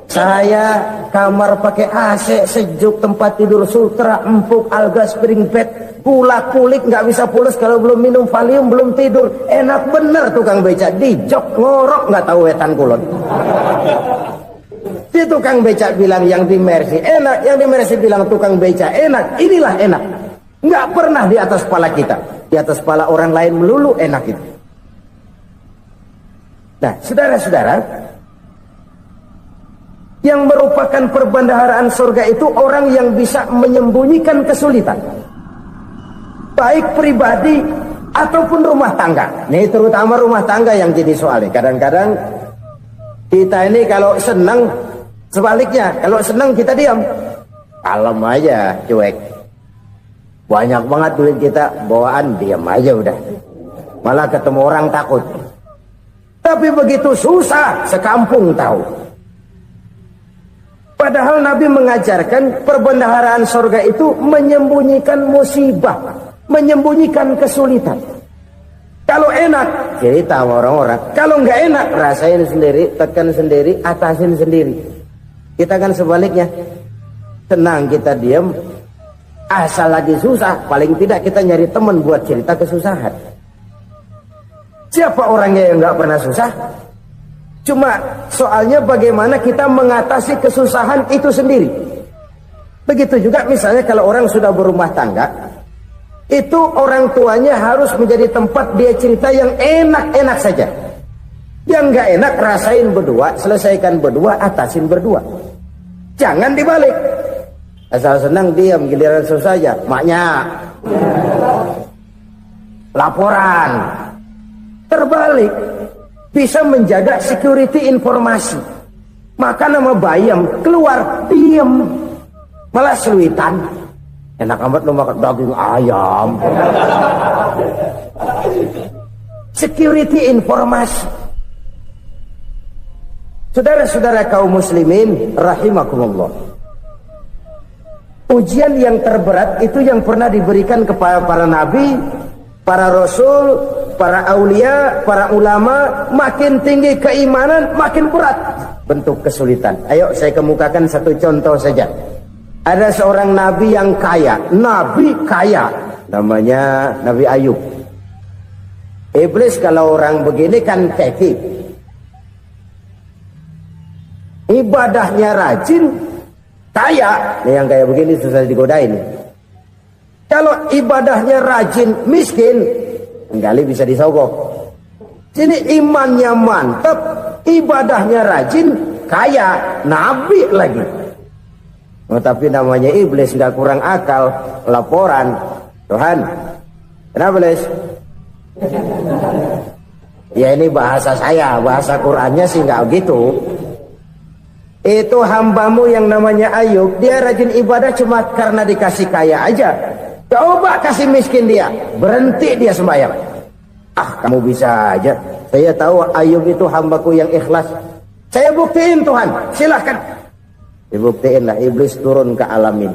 Saya kamar pakai AC sejuk, tempat tidur sutra empuk, alga spring bed, kulak kulik nggak bisa pulas kalau belum minum Valium, belum tidur. Enak bener tukang beca, di jok ngorok nggak tahu wetan kulon. Si tukang beca bilang yang di Mercy enak, yang di Mercy bilang tukang beca enak. Inilah enak, nggak pernah di atas kepala kita, di atas kepala orang lain melulu enak itu. Nah, saudara-saudara, yang merupakan perbendaharaan surga itu orang yang bisa menyembunyikan kesulitan, baik pribadi ataupun rumah tangga. Ini terutama rumah tangga yang jadi soalnya. Kadang-kadang kita ini kalau senang, sebaliknya kalau senang kita diam, kalem aja, cuek. Banyak banget duit kita bawaan, diam aja udah. Malah ketemu orang takut. Tapi begitu susah, sekampung tahu. Padahal Nabi mengajarkan perbendaharaan surga itu menyembunyikan musibah, menyembunyikan kesulitan. Kalau enak, cerita sama orang-orang. Kalau nggak enak, rasain sendiri, tekan sendiri, atasin sendiri. Kita kan sebaliknya, tenang kita diam, asal lagi susah, paling tidak kita nyari teman buat cerita kesusahan. Siapa orangnya yang nggak pernah susah? Cuma soalnya bagaimana kita mengatasi kesusahan itu sendiri. Begitu juga misalnya kalau orang sudah berumah tangga, itu orang tuanya harus menjadi tempat dia cerita yang enak-enak saja. Yang nggak enak rasain berdua, selesaikan berdua, atasin berdua. Jangan dibalik. Asal senang diam, giliran susah saja. Maknya laporan. Terbalik. bisa menjaga security informasi. Maka nama bayam keluar diem, malah seluitan. Enak amat lo makan daging ayam. Security informasi. Saudara-saudara kaum muslimin rahimakumullah, ujian yang terberat itu yang pernah diberikan kepada para nabi, para rasul, para aulia, para ulama. Makin tinggi keimanan, makin berat bentuk kesulitan. Ayo saya kemukakan satu contoh saja. Ada seorang nabi yang kaya, nabi kaya, namanya Nabi Ayub. Iblis kalau orang begini kan keki, ibadahnya rajin, kaya. Nih yang kayak begini susah digodain. Kalau ibadahnya rajin, miskin, kali bisa disogok. Sini imannya mantap, ibadahnya rajin, kaya, nabi lagi. Oh, tapi namanya iblis nggak kurang akal. Laporan, Tuhan, kenapa Les? Ya ini bahasa saya, bahasa Qurannya sih nggak gitu. Itu hambamu yang namanya Ayub, dia rajin ibadah cuma karena dikasih kaya aja. Coba kasih miskin dia, berhenti dia sembahyang. Ah, kamu bisa aja. Saya tahu Ayub itu hambaku yang ikhlas. Saya buktiin Tuhan, silahkan. Dibuktiin lah, iblis turun ke alamin.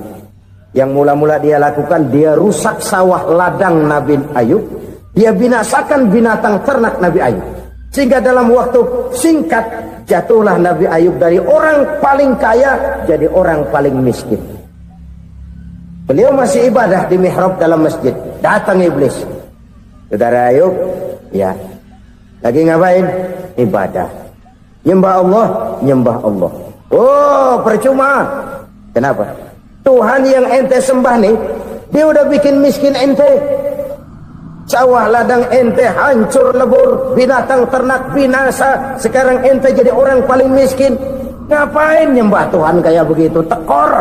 Yang mula-mula dia lakukan, dia rusak sawah ladang Nabi Ayub. Dia binasakan binatang ternak Nabi Ayub. Sehingga dalam waktu singkat, jatuhlah Nabi Ayub dari orang paling kaya jadi orang paling miskin. Beliau masih ibadah di mihrab dalam masjid. Datang iblis. Saudara Ayub, ya, lagi ngapain? Ibadah. Nyembah Allah, nyembah Allah. Oh, percuma. Kenapa? Tuhan yang ente sembah nih, dia udah bikin miskin ente. Sawah ladang ente hancur lebur, binatang ternak binasa. Sekarang ente jadi orang paling miskin. Ngapain nyembah Tuhan kayak begitu? Tekor.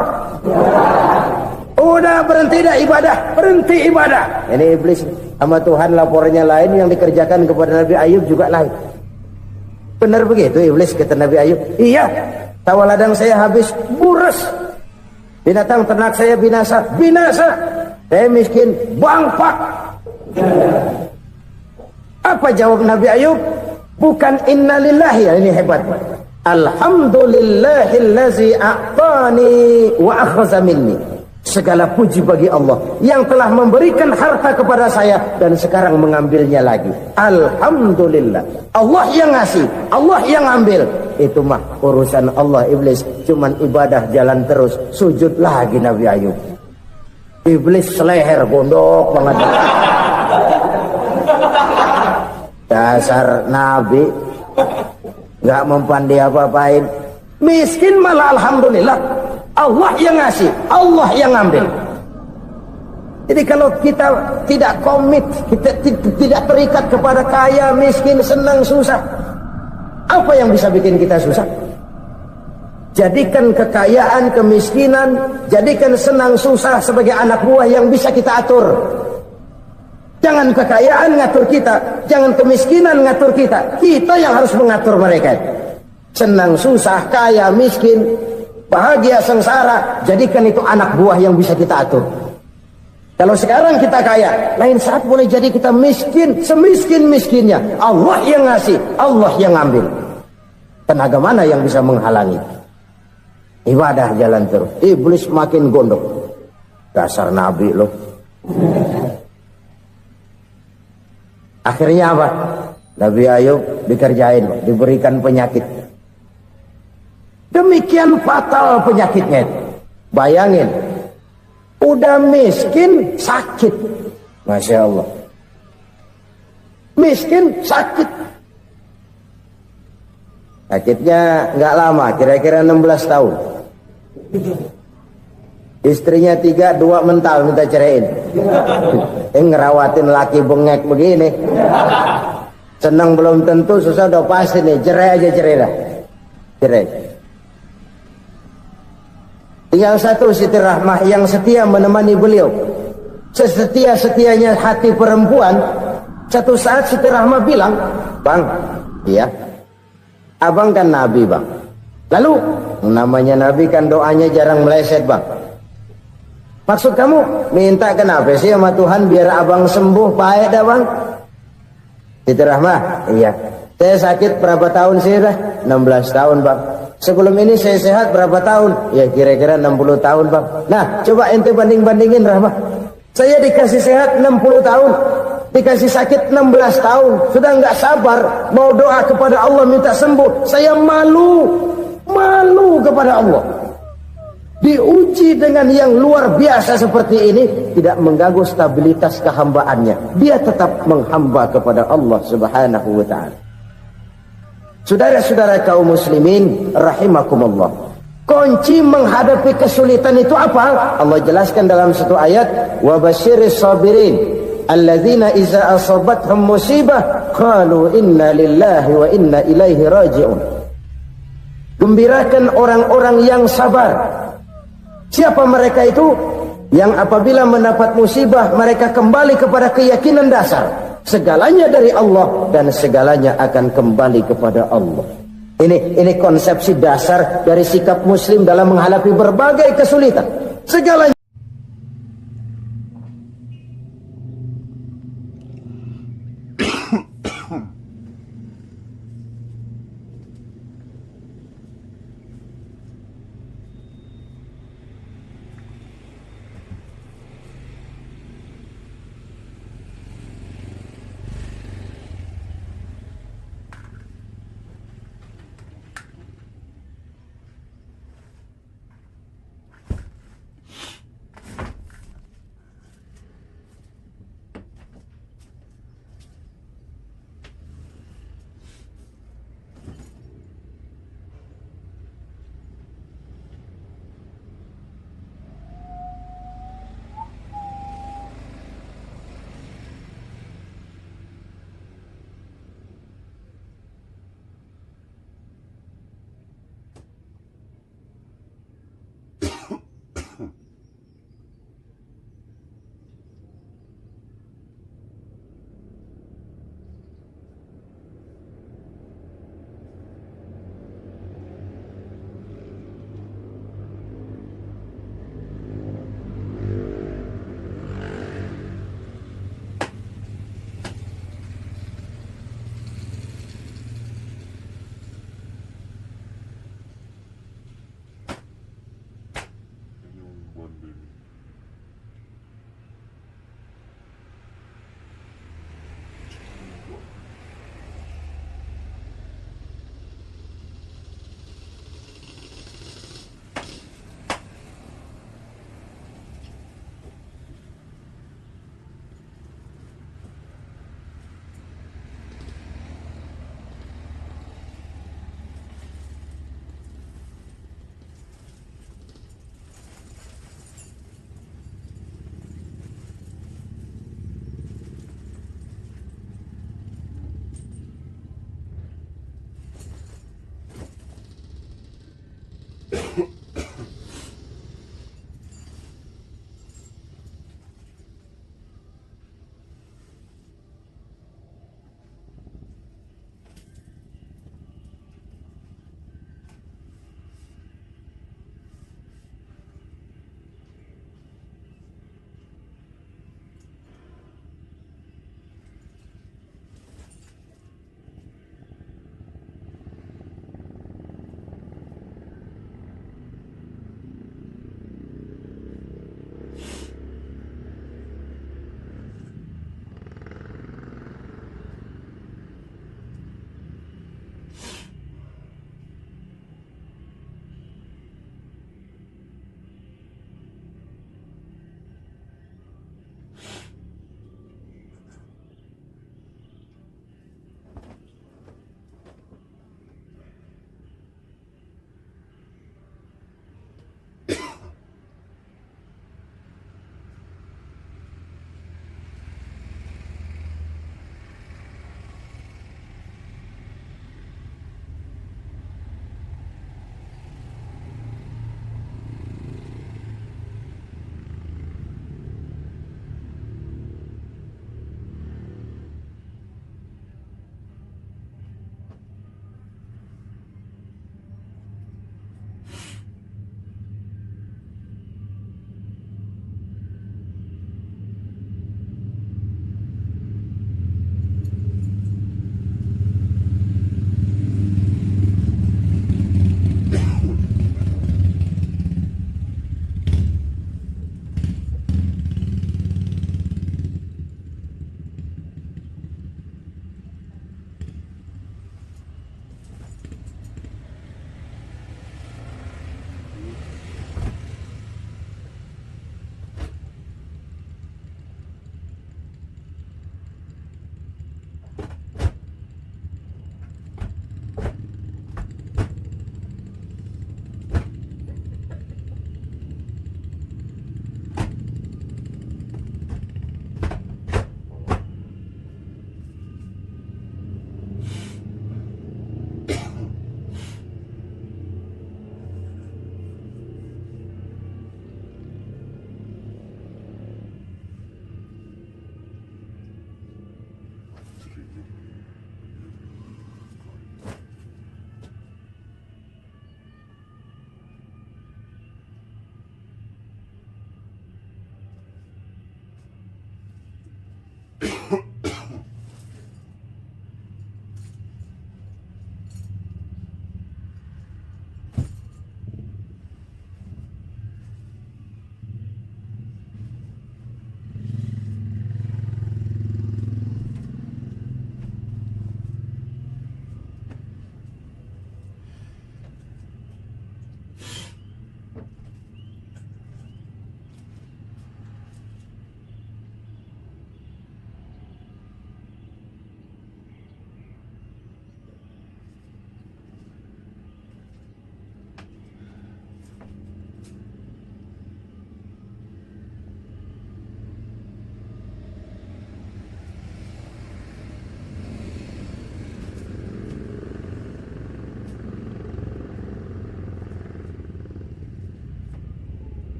Udah berhenti dah ibadah, berhenti ibadah. Ini iblis sama Tuhan laporannya lain, yang dikerjakan kepada Nabi Ayub juga lain. Benar begitu iblis kata Nabi Ayub? Iya, sawah ladang saya habis, buras. Binatang ternak saya binasa, binasa. Saya miskin, bangpak. Apa jawab Nabi Ayub? Bukan innalillahi, ya ini hebat. Alhamdulillahillazi a'tani wa akhza minni. Segala puji bagi Allah yang telah memberikan harta kepada saya dan sekarang mengambilnya lagi. Alhamdulillah. Allah yang ngasih, Allah yang ambil. Itu mah urusan Allah. Iblis cuman ibadah jalan terus, sujud lagi Nabi Ayub. Iblis seleher gondok banget. Dasar Nabi nggak mempandai apa-apain. Miskin malah alhamdulillah. Allah yang ngasih, Allah yang ambil. Jadi kalau kita tidak komit, kita tidak terikat kepada kaya, miskin, senang, susah, apa yang bisa bikin kita susah? Jadikan kekayaan, kemiskinan, jadikan senang, susah sebagai anak buah yang bisa kita atur. Jangan kekayaan ngatur kita, jangan kemiskinan ngatur kita. Kita yang harus mengatur mereka. Senang, susah, kaya, miskin, bahagia, sengsara, jadikan itu anak buah yang bisa kita atur. Kalau sekarang kita kaya, lain saat boleh jadi kita miskin, semiskin-miskinnya. Allah yang ngasih, Allah yang ambil. Tenaga mana yang bisa menghalangi? Ibadah jalan terus. Iblis makin gondok. Dasar Nabi loh. Akhirnya apa? Nabi Ayub dikerjain, diberikan penyakit. Demikian fatal penyakitnya. Bayangin, udah miskin sakit. Masya Allah. Miskin sakit. Sakitnya nggak lama, kira-kira 16 tahun. Istrinya 3, 2 mental minta ceraiin. Ngerawatin laki bengek begini. Senang belum tentu, susah udah pasti nih. Cerai aja, cerai dah. Cerai. Tinggal satu Siti Rahmah yang setia menemani beliau. Sesetia-setianya hati perempuan. Satu saat Siti Rahmah bilang, "Bang, Iya. Abang kan nabi, Bang. Lalu namanya nabi kan doanya jarang meleset, Bang. Maksud kamu minta kenapa sih sama Tuhan biar abang sembuh baik dah, Bang? Itu Rahmah. Iya. Saya sakit berapa tahun sih dah? 16 tahun, Bang. Sebelum ini saya sehat berapa tahun? Ya kira-kira 60 tahun, Bang. Nah, coba ente banding-bandingin, Rahmah. Saya dikasih sehat 60 tahun, dikasih sakit 16 tahun. Sudah nggak sabar mau doa kepada Allah minta sembuh. Saya malu kepada Allah. Diuji dengan yang luar biasa seperti ini, tidak mengganggu stabilitas kehambaannya. Dia tetap menghamba kepada Allah Subhanahu wa ta'ala. Saudara-saudara kaum muslimin rahimakumullah. Kunci menghadapi kesulitan itu apa? Allah jelaskan dalam satu ayat, wa basyiris sabirin alladzina iza asabathum musibah qalu inna lillahi wa inna ilaihi raji'un. Gembirakan orang-orang yang sabar. Siapa mereka itu? Yang apabila mendapat musibah mereka kembali kepada keyakinan dasar, segalanya dari Allah dan segalanya akan kembali kepada Allah. Ini konsepsi dasar dari sikap muslim dalam menghadapi berbagai kesulitan. Segalanya